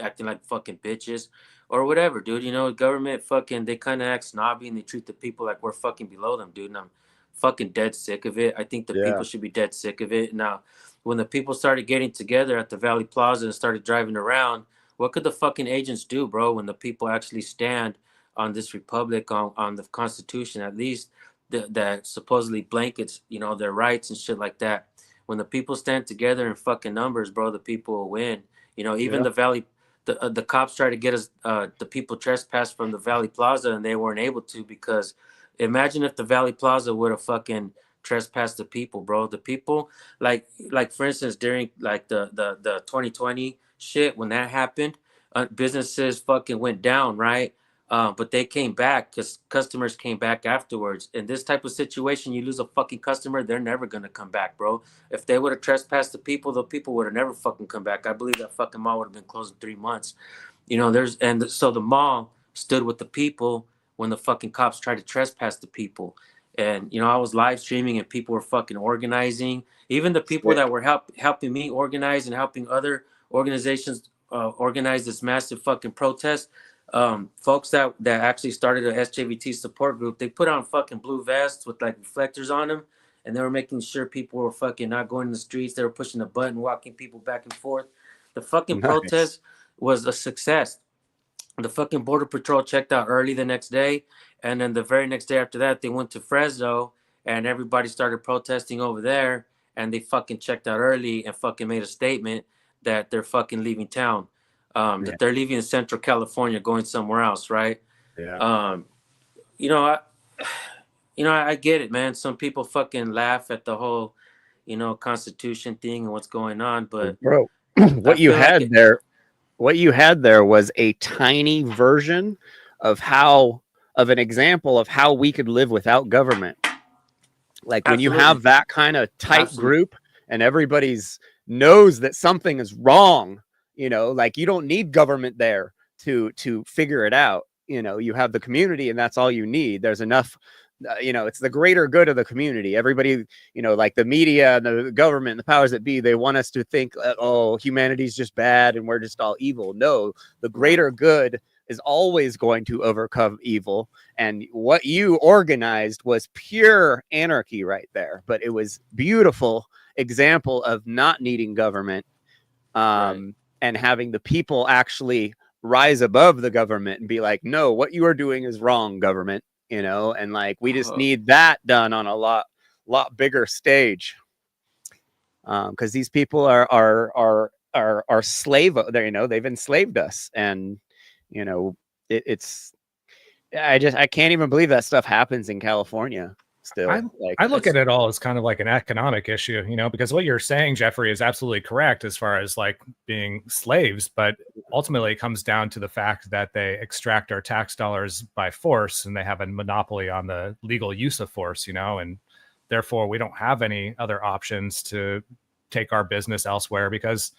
acting like fucking bitches, or whatever, dude. You know, government fucking they kind of act snobby and they treat the people like we're fucking below them, dude. And I'm fucking dead sick of it. I think the people should be dead sick of it. Now, when the people started getting together at the Valley Plaza and started driving around, what could the fucking agents do, bro? When the people actually stand on this republic, on the Constitution, at least that supposedly blankets, their rights and shit like that. When the people stand together in fucking numbers, bro, the people will win. Even the Valley, the cops tried to get us, the people trespassed from the Valley Plaza, and they weren't able to, because imagine if the Valley Plaza would have fucking trespassed the people, bro. The people, like for instance, during like the 2020 shit, when that happened, businesses fucking went down, right? But they came back because customers came back afterwards. In this type of situation, you lose a fucking customer, they're never gonna come back, bro. If they would have trespassed the people would have never fucking come back. I believe that fucking mall would have been closed in 3 months. So the mall stood with the people when the fucking cops tried to trespass the people. And I was live streaming and people were fucking organizing. Even the people that were helping me organize and helping other organizations organize this massive fucking protest. Folks that actually started a SJVT support group, they put on fucking blue vests with like reflectors on them, and they were making sure people were fucking not going in the streets. They were pushing the button, walking people back and forth. The fucking protest was a success. The fucking Border Patrol checked out early the next day, and then the very next day after that, they went to Fresno, and everybody started protesting over there, and they fucking checked out early and fucking made a statement that they're fucking leaving town. That they're leaving Central California, going somewhere else, right? Yeah. I get it, man. Some people fucking laugh at the whole, Constitution thing and what's going on, but bro, what you had there was a tiny version of an example of how we could live without government. Like when you have that kind of tight group and everybody's knows that something is wrong, like you don't need government there to figure it out. You have the community and that's all you need. There's enough, it's the greater good of the community. Everybody, like the media and the government and the powers that be, they want us to think, oh, humanity's just bad and we're just all evil. No, the greater good is always going to overcome evil. And what you organized was pure anarchy right there. But it was beautiful example of not needing government, and having the people actually rise above the government and be like, no, what you are doing is wrong, government, and like we just need that done on a lot bigger stage. Because these people are slave, they've enslaved us, and I can't even believe that stuff happens in California still. I look at it all as kind of like an economic issue, because what you're saying, Jeffrey, is absolutely correct as far as like being slaves, but ultimately it comes down to the fact that they extract our tax dollars by force and they have a monopoly on the legal use of force, and therefore we don't have any other options to take our business elsewhere. Because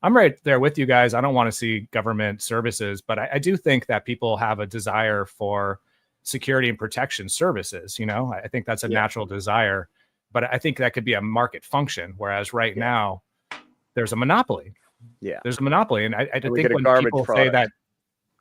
I'm right there with you guys. I don't want to see government services, but I do think that people have a desire for security and protection services. I think that's a natural desire, but I think that could be a market function. Whereas right now there's a monopoly. Yeah. There's a monopoly. And I think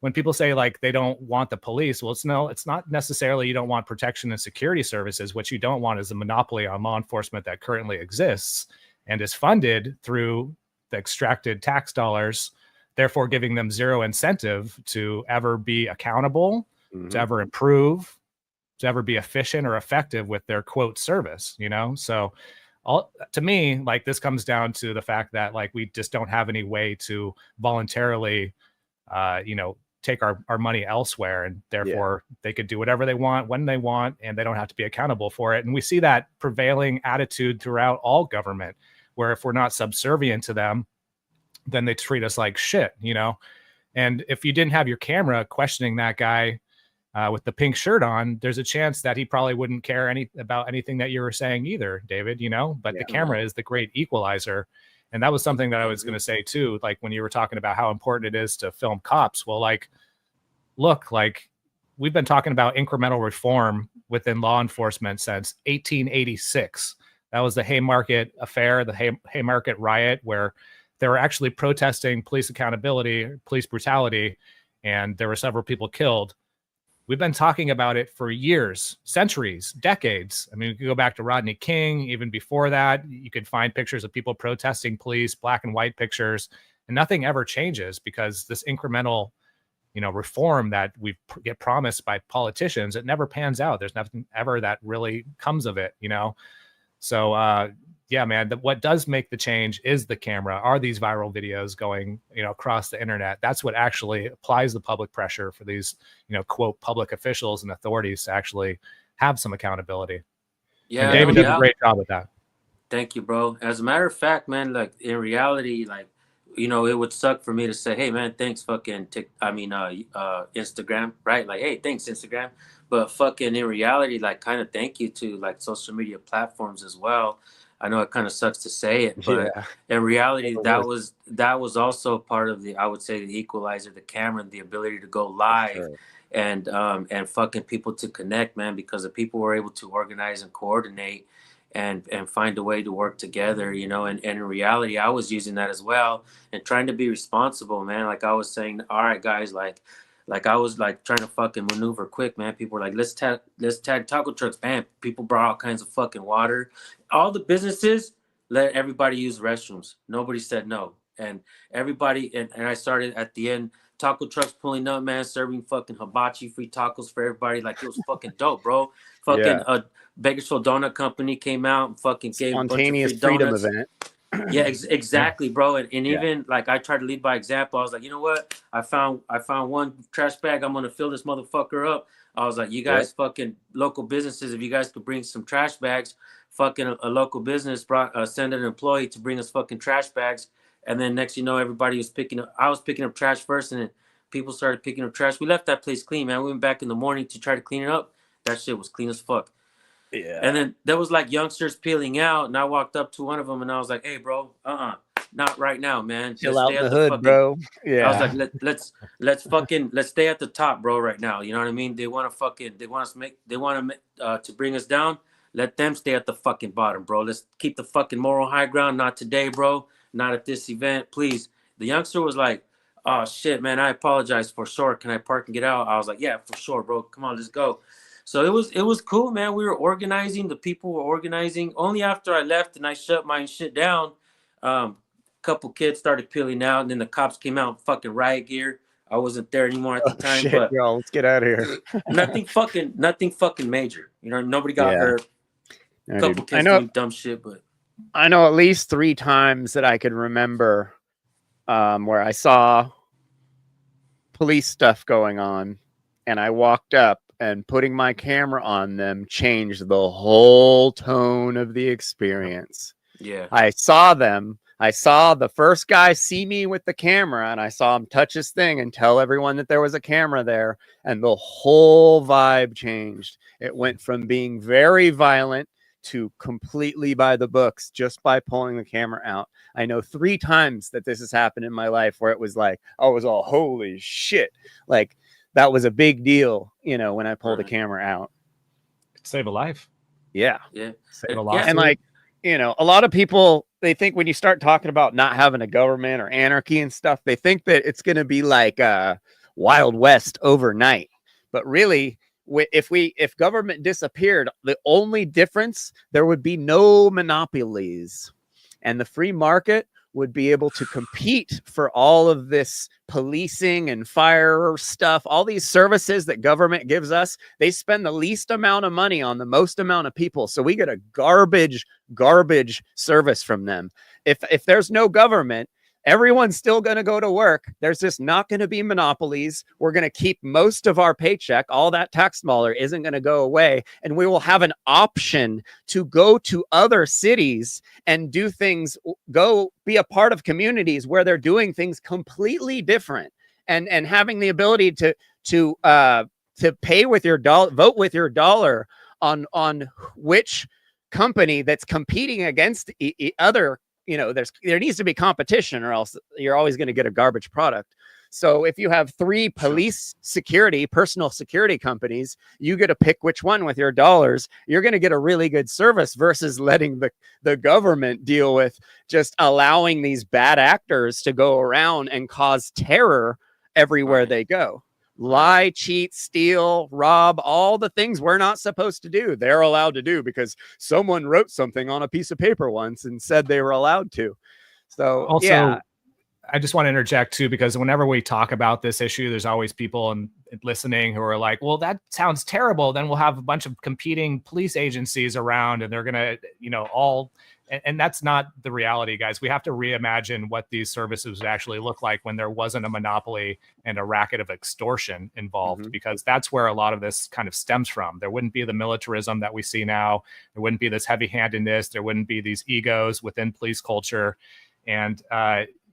when people say like they don't want the police, well, it's not necessarily you don't want protection and security services. What you don't want is a monopoly on law enforcement that currently exists and is funded through the extracted tax dollars, therefore giving them zero incentive to ever be accountable, to ever improve, to ever be efficient or effective with their quote service, So to me, like this comes down to the fact that like we just don't have any way to voluntarily, take our money elsewhere, and therefore they could do whatever they want when they want, and they don't have to be accountable for it. And we see that prevailing attitude throughout all government, where if we're not subservient to them, then they treat us like shit, And if you didn't have your camera questioning that guy with the pink shirt on, there's a chance that he probably wouldn't care about anything that you were saying either, David, But the camera is the great equalizer. And that was something that I was going to say too, like when you were talking about how important it is to film cops. Well, like, look, like we've been talking about incremental reform within law enforcement since 1886. That was the Haymarket affair, the Haymarket riot, where they were actually protesting police accountability, police brutality, and there were several people killed. We've been talking about it for years, centuries, decades. I mean, we could go back to Rodney King. Even before that, you could find pictures of people protesting police, black and white pictures, and nothing ever changes because this incremental, reform that we get promised by politicians, it never pans out. There's nothing ever that really comes of it, So yeah, man, what does make the change is the camera, are these viral videos going, across the internet. That's what actually applies the public pressure for these, quote, public officials and authorities to actually have some accountability. Yeah, and David does a great job with that. Thank you, bro. As a matter of fact, man, like in reality, like, it would suck for me to say, hey, man, thanks, fucking, Instagram, right? Like, hey, thanks, Instagram. But fucking in reality, like, kind of thank you to like social media platforms as well. I know it kind of sucks to say it, but in reality, that was also part of I would say the equalizer, the camera, and the ability to go live and fucking people to connect, man, because the people were able to organize and coordinate and find a way to work together, and in reality, I was using that as well and trying to be responsible, man. Like I was saying, all right, guys, like I was like trying to fucking maneuver quick, man. People were like, let's tag taco trucks, man. People brought all kinds of fucking water. All the businesses let everybody use restrooms. Nobody said no. And everybody, and I started at the end, taco trucks pulling up, man, serving fucking hibachi free tacos for everybody. Like it was fucking dope, bro. Fucking Bakersfield Donut Company came out and fucking gave spontaneous a bunch of free freedom donuts. event. Yeah, exactly, bro. And even like I tried to lead by example. I was like, you know what? I found one trash bag. I'm gonna fill this motherfucker up. I was like, you guys, fucking local businesses, if you guys could bring some trash bags, fucking a local business send an employee to bring us fucking trash bags. And then next, everybody was picking up. I was picking up trash first, and then people started picking up trash. We left that place clean, man. We went back in the morning to try to clean it up. That shit was clean as fuck. Yeah. And then there was like youngsters peeling out, and I walked up to one of them and I was like, "Hey, bro, not right now, man. Chill out the hood, bro." Yeah. I was like, let's stay at the top, bro, right now. You know what I mean? They want to bring us down. Let them stay at the fucking bottom, bro. Let's keep the fucking moral high ground. Not today, bro. Not at this event, please. The youngster was like, "Oh shit, man, I apologize, for sure. Can I park and get out?" I was like, "Yeah, for sure, bro. Come on, let's go." So it was cool, man. We were organizing. The people were organizing. Only after I left and I shut my shit down, a couple kids started peeling out, and then the cops came out in fucking riot gear. I wasn't there anymore at the time, shit, but y'all, let's get out of here. nothing fucking major. Nobody got hurt. A couple kids doing dumb shit, but I know at least 3 times that I could remember where I saw police stuff going on, and I walked up, and putting my camera on them changed the whole tone of the experience. Yeah. I saw them. I saw the first guy see me with the camera, and I saw him touch his thing and tell everyone that there was a camera there, and the whole vibe changed. It went from being very violent to completely by the books just by pulling the camera out. I know 3 times that this has happened in my life where it was like, I was all, holy shit. Like, that was a big deal, when I pulled the camera out. Save a life. Yeah. Yeah. Save a lot. And like, a lot of people, they think when you start talking about not having a government or anarchy and stuff, they think that it's going to be like Wild West overnight. But really, if government disappeared, the only difference, there would be no monopolies, and the free market would be able to compete for all of this policing and fire stuff, all these services that government gives us. They spend the least amount of money on the most amount of people. So we get a garbage service from them. If there's no government, everyone's still going to go to work. There's just not going to be monopolies. We're going to keep most of our paycheck. All that tax dollar isn't going to go away. And we will have an option to go to other cities and do things, go be a part of communities where they're doing things completely different, and having the ability to pay with your dollar, vote with your dollar on which company that's competing against other. There needs to be competition, or else you're always going to get a garbage product. So if you have 3 police personal security companies, you get to pick which one with your dollars. You're going to get a really good service versus letting the government deal with just allowing these bad actors to go around and cause terror everywhere they go. Lie, cheat, steal, rob, all the things we're not supposed to do, they're allowed to do because someone wrote something on a piece of paper once and said they were allowed to. So also, I just want to interject too, because whenever we talk about this issue, there's always people listening who are like, well, that sounds terrible. Then we'll have a bunch of competing police agencies around and they're going to, all, and that's not the reality, guys. We have to reimagine what these services would actually look like when there wasn't a monopoly and a racket of extortion involved, because that's where a lot of this kind of stems from. There wouldn't be the militarism that we see now. There wouldn't be this heavy-handedness. There wouldn't be these egos within police culture. And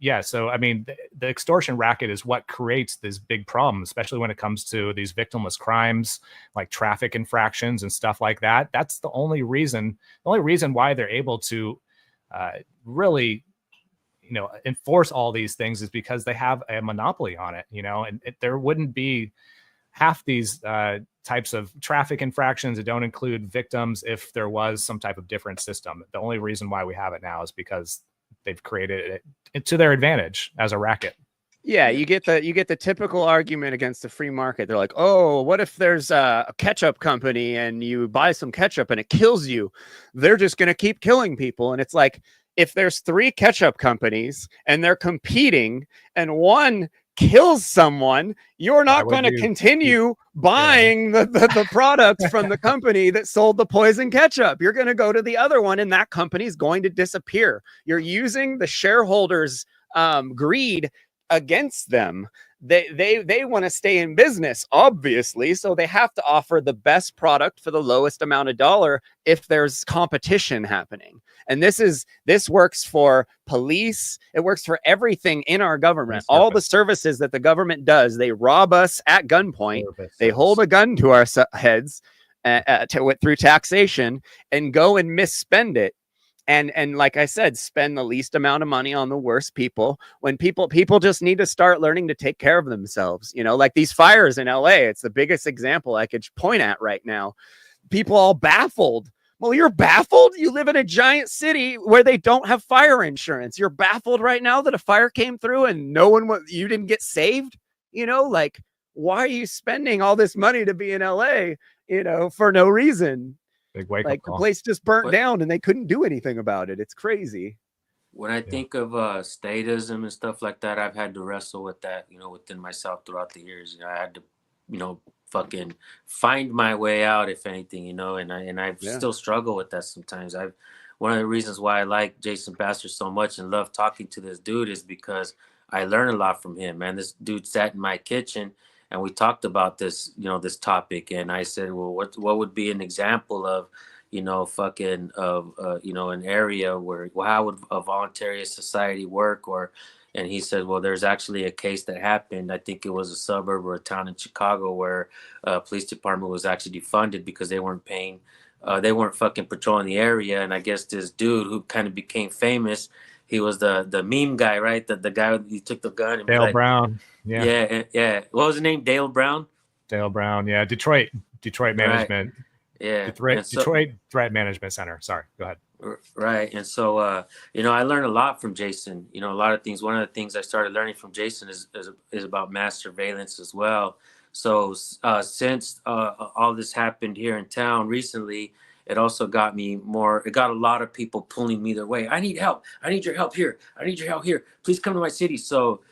yeah, so I mean, the extortion racket is what creates this big problem, especially when it comes to these victimless crimes like traffic infractions and stuff like that. That's the only reason why they're able to really, enforce all these things is because they have a monopoly on it, and there wouldn't be half these types of traffic infractions that don't include victims if there was some type of different system. The only reason why we have it now is because they've created it to their advantage as a racket. Yeah, you get the typical argument against the free market. They're like, oh, what if there's a ketchup company and you buy some ketchup and it kills you? They're just going to keep killing people. And it's like, if there's 3 ketchup companies and they're competing and one kills someone, you're not going to continue buying the products from the company that sold the poison ketchup. You're going to go to the other one and that company's going to disappear. You're using the shareholders' greed against them. They want to stay in business, obviously, so they have to offer the best product for the lowest amount of dollar if there's competition happening. And this works for police. It works for everything in our government. All the services that the government does, they rob us at gunpoint. They hold a gun to our heads through taxation and go and misspend it. And like I said, spend the least amount of money on the worst people, when people just need to start learning to take care of themselves. Like these fires in LA, it's the biggest example I could point at right now. People all baffled. Well, you're baffled? You live in a giant city where they don't have fire insurance. You're baffled right now that a fire came through and you didn't get saved? Like, why are you spending all this money to be in LA, for no reason? Big wake like up the call. place just burnt down and they couldn't do anything about it. It's crazy. When I think of statism and stuff like that, I've had to wrestle with that, within myself throughout the years. I had to, fucking find my way out, if anything, and I still struggle with that sometimes. One of the reasons why I like Jason Bassler so much and love talking to this dude is because I learn a lot from him, man. This dude sat in my kitchen and we talked about this, this topic. And I said, well, what would be an example of, an area where, how would a voluntary society work? And he said, well, there's actually a case that happened. I think it was a suburb or a town in Chicago where a police department was actually defunded because they weren't paying. They weren't fucking patrolling the area. And I guess this dude who kind of became famous, he was the meme guy, right? The guy who took the gun. And Dale Brown. Yeah. What was his name? Dale Brown? Dale Brown. Yeah. Detroit management. Right. Yeah. Detroit Threat Management Center. Sorry. Go ahead. Right. And so, I learned a lot from Jason, a lot of things. One of the things I started learning from Jason is about mass surveillance as well. So since all this happened here in town recently, it also got me it got a lot of people pulling me their way. I need help. I need your help here. I need your help here. Please come to my city. So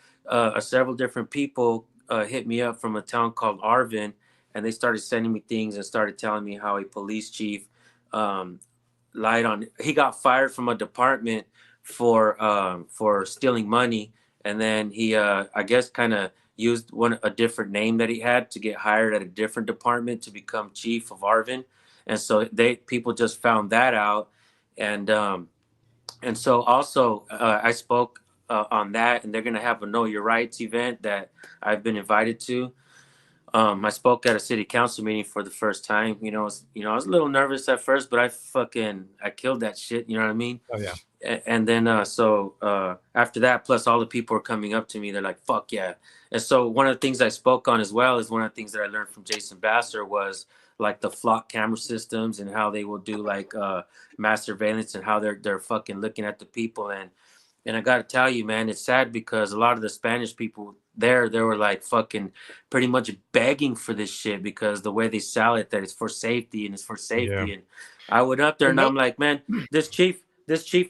several different people hit me up from a town called Arvin, and they started sending me things and started telling me how a police chief he got fired from a department for stealing money. And then he, I guess, kind of used a different name that he had to get hired at a different department to become chief of Arvin. And so people just found that out. And so also I spoke on that, and they're going to have a Know Your Rights event that I've been invited to. I spoke at a city council meeting for the first time. I was a little nervous at first, but I killed that shit. You know what I mean? Oh yeah. And then after that, plus all the people are coming up to me. They're like, "Fuck yeah!" And so one of the things I spoke on as well is one of the things that I learned from Jason Bassler was like the flock camera systems and how they will do like mass surveillance and how they're fucking looking at the people. And I got to tell you, man, it's sad because a lot of the Spanish people they were like fucking pretty much begging for this shit because the way they sell it, that it's for safety and it's for safety. Yeah. And I went up there and I'm like, man, this chief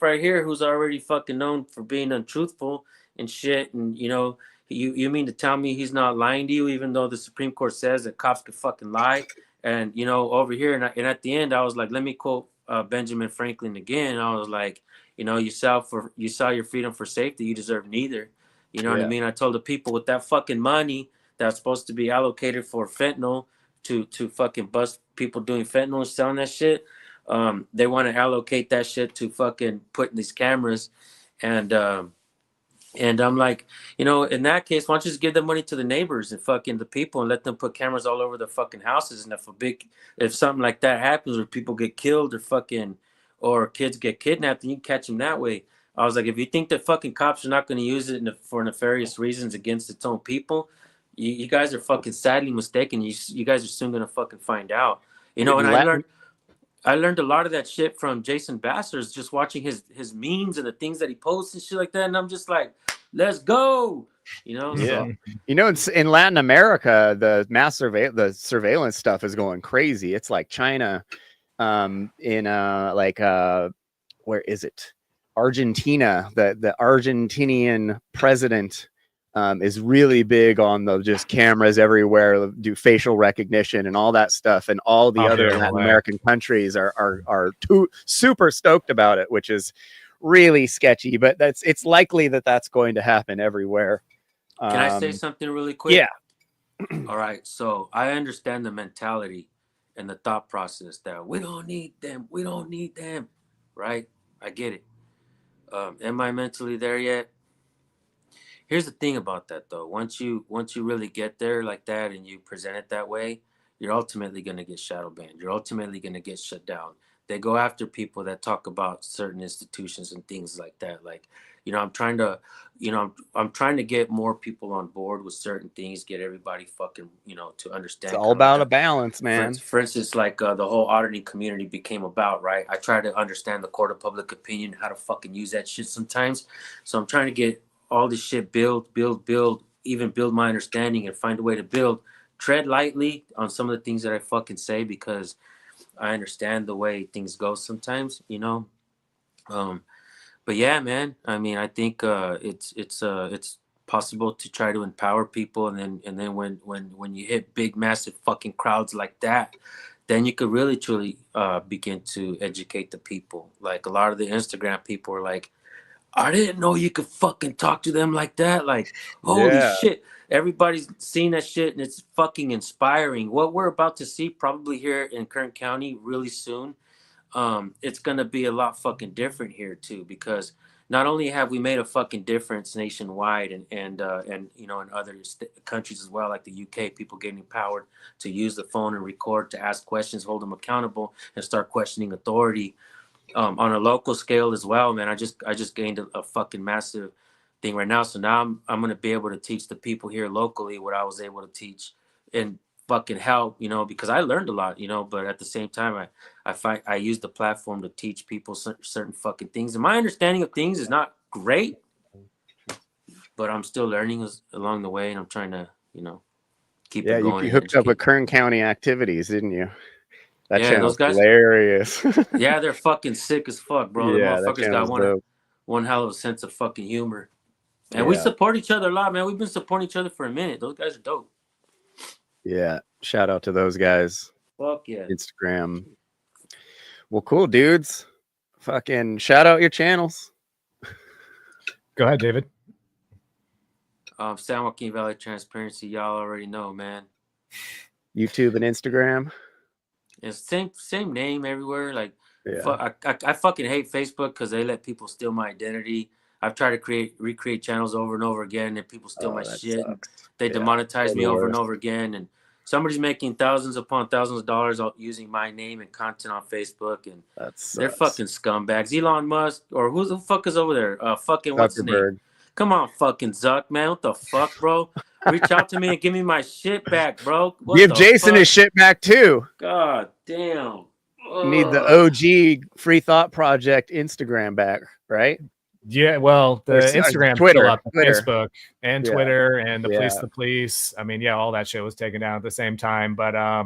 right here, who's already fucking known for being untruthful, and shit. And you mean to tell me he's not lying to you, even though the Supreme Court says that cops could fucking lie? And over here, and at the end, I was like, let me quote Benjamin Franklin again. I was like, you sell your freedom for safety, you deserve neither. You know what I mean? I told the people with that fucking money that's supposed to be allocated for fentanyl to fucking bust people doing fentanyl and selling that shit. They want to allocate that shit to fucking putting these cameras. And I'm like, in that case, why don't you just give the money to the neighbors and fucking the people and let them put cameras all over the fucking houses? And if something like that happens where people get killed or kids get kidnapped, then you can catch them that way. I was like, if you think that fucking cops are not going to use it for nefarious reasons against its own people, you guys are fucking sadly mistaken. You guys are soon going to fucking find out. And I learned a lot of that shit from Jason Bassler, just watching his memes and the things that he posts and shit like that. And I'm just like, let's go. Yeah. So. In Latin America, the the surveillance stuff is going crazy. It's like China, where is it? Argentina. The Argentinian president is really big on the just cameras everywhere, do facial recognition and all that stuff, and all the other Latin American countries are super stoked about it, which is really sketchy. But it's likely that that's going to happen everywhere. Can I say something really quick? Yeah. All right. So I understand the mentality and the thought process that we don't need them. We don't need them. Right? I get it. Am I mentally there yet? Here's the thing about that, though. Once you really get there like that and you present it that way, you're ultimately going to get shadow banned. You're ultimately going to get shut down. They go after people that talk about certain institutions and things like that. Like, I'm trying to get more people on board with certain things, get everybody fucking, to understand. It's all about a balance, man. For instance, like the whole auditing community became about, right? I try to understand the court of public opinion, how to fucking use that shit sometimes. So I'm trying to get all this shit build, even build my understanding and find a way to build. Tread lightly on some of the things that I fucking say because I understand the way things go sometimes, But yeah, man, I mean, I think it's possible to try to empower people, and then when you hit big, massive fucking crowds like that, then you could really truly begin to educate the people. Like a lot of the Instagram people are like, I didn't know you could fucking talk to them like that. Like, holy shit. Everybody's seen that shit and it's fucking inspiring. What we're about to see probably here in Kern County really soon, it's going to be a lot fucking different here too, because not only have we made a fucking difference nationwide and in other countries as well, like the UK, people getting empowered to use the phone and record, to ask questions, hold them accountable, and start questioning authority. On a local scale as well, man. I just gained a fucking massive thing right now. So now I'm gonna be able to teach the people here locally what I was able to teach and fucking help, because I learned a lot, but at the same time I use the platform to teach people certain fucking things. And my understanding of things is not great, but I'm still learning along the way, and I'm trying to, keep it going. You hooked up with Kern County Activities, didn't you? That channel's those guys, hilarious. Yeah, they're fucking sick as fuck, bro. Yeah, the motherfuckers got one hell of a sense of fucking humor. And we support each other a lot, man. We've been supporting each other for a minute. Those guys are dope. Yeah. Shout out to those guys. Fuck yeah. Instagram. Well, cool, dudes. Fucking shout out your channels. Go ahead, David. San Joaquin Valley Transparency, y'all already know, man. YouTube and Instagram. It's same name everywhere. Like, I fucking hate Facebook because they let people steal my identity. I've tried to recreate channels over and over again, and people steal my shit. They demonetize me over and over again, and somebody's making thousands upon thousands of dollars using my name and content on Facebook, and they're fucking scumbags. Elon Musk, or who the fuck is over there? Fucking what's his name? Come on, fucking Zuck, man. What the fuck, bro? Reach out to me and give me my shit back, bro. Give Jason his shit back too. God damn. Need the OG Free Thought Project Instagram back, right? Yeah, well, the Instagram, Twitter, Facebook, and Twitter, and the police. I mean, all that shit was taken down at the same time. But I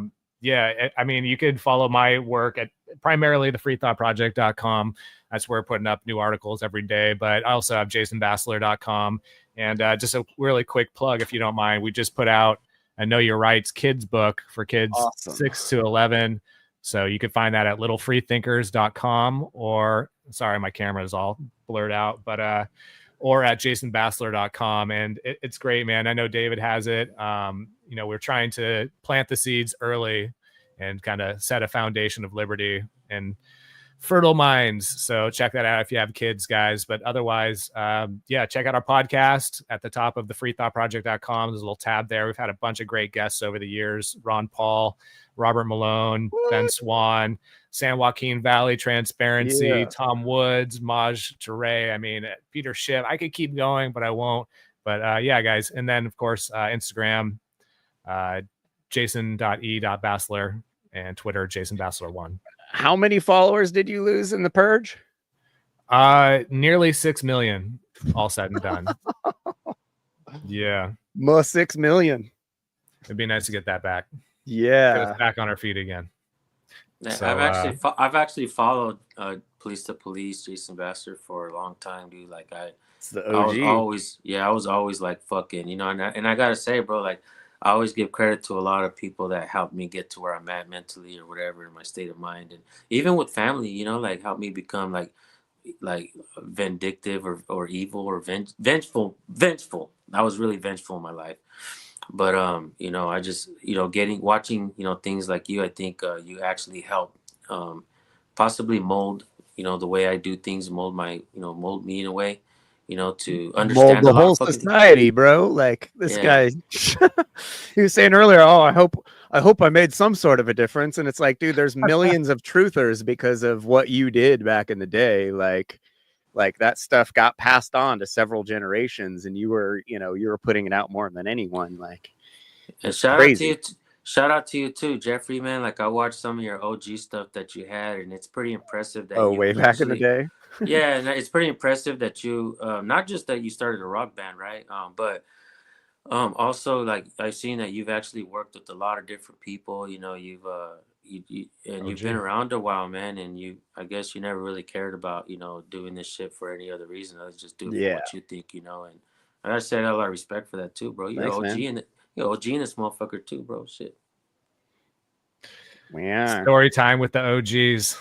mean, you could follow my work at primarily thefreethoughtproject.com. That's where we're putting up new articles every day. But I also have jasonbassler.com. And just a really quick plug, if you don't mind, we just put out a Know Your Rights kids book for kids 6 to 11. So you can find that at littlefreethinkers.com, or sorry, my camera is all blurred out, but or at jasonbassler.com. And it's great, man. I know David has it. We're trying to plant the seeds early and kind of set a foundation of liberty and fertile minds. So check that out if you have kids, guys. But otherwise, check out our podcast at the top of the freethoughtproject.com. There's a little tab there. We've had a bunch of great guests over the years: Ron Paul, Robert Malone, Ben Swan, San Joaquin Valley Transparency, Tom Woods, Maj Touré. I mean, Peter Schiff. I could keep going, but I won't. But guys. And then, of course, Instagram, jason.e.bassler, and Twitter, jasonbassler1. How many followers did you lose in the purge? Nearly 6 million, all said and done. Yeah. More 6 million. It'd be nice to get that back. Yeah. Get us back on our feet again. So, I've actually followed Police to Police, Jason Bassler, for a long time, dude. Like it's the OG. I was always like fucking, and I gotta say, bro, like I always give credit to a lot of people that helped me get to where I'm at mentally or whatever in my state of mind. And even with family, like help me become like vindictive or evil or vengeful. I was really vengeful in my life. But, I just, watching, things like you, I think you actually help possibly mold, the way I do things, mold me in a way, to understand the whole society, bro. Like this guy, he was saying earlier, I hope I made some sort of a difference. And it's like, dude, there's millions of truthers because of what you did back in the day. Like that stuff got passed on to several generations, and you were putting it out more than anyone. Like, and shout out to you too, Jeffrey, man. Like I watched some of your OG stuff that you had, and it's pretty impressive that way back in the day. Yeah, and it's pretty impressive that you not just that you started a rock band, right? But also like I've seen that you've actually worked with a lot of different people. You've been around a while, man, and I guess you never really cared about doing this shit for any other reason. I was just doing what you think, and I gotta say I got a lot of respect for that too, bro. You're OG in this motherfucker too, bro. Shit. Yeah. Story time with the OGs.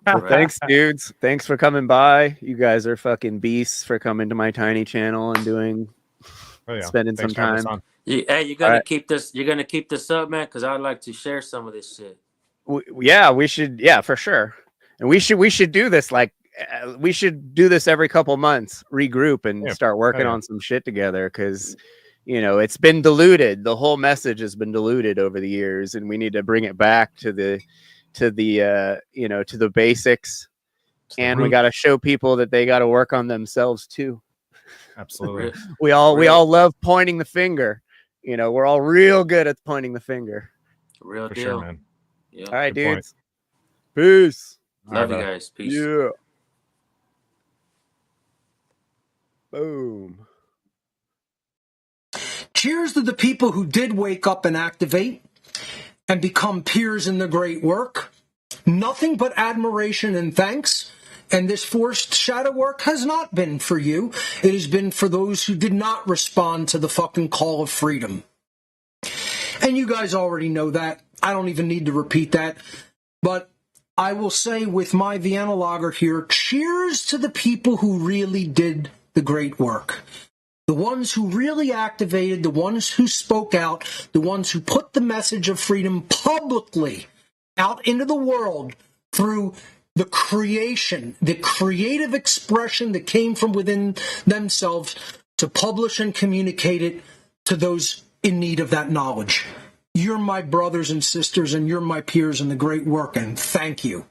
Well, thanks, dudes. Thanks for coming by. You guys are fucking beasts for coming to my tiny channel and spending some time. Hey, you're gonna keep this. You're gonna keep this up, man, because I'd like to share some of this shit. We should. Yeah, for sure. And we should do this. Like, we should do this every couple months. Regroup and start working on some shit together, because it's been diluted. The whole message has been diluted over the years, and we need to bring it back to the basics, and we got to show people that they got to work on themselves too. Absolutely. we all love pointing the finger. We're all real good at pointing the finger. Real For deal, sure, man. Yeah. All right, Good dudes. Peace. Love you guys. Peace. Yeah. Boom. Cheers to the people who did wake up and activate and become peers in the great work. Nothing but admiration and thanks. And this forced shadow work has not been for you. It has been for those who did not respond to the fucking call of freedom. And you guys already know that. I don't even need to repeat that. But I will say with my Vienna lager here, cheers to the people who really did the great work. The ones who really activated, the ones who spoke out, the ones who put the message of freedom publicly out into the world through the creation, the creative expression that came from within themselves to publish and communicate it to those in need of that knowledge. You're my brothers and sisters, and you're my peers in the great work, and thank you.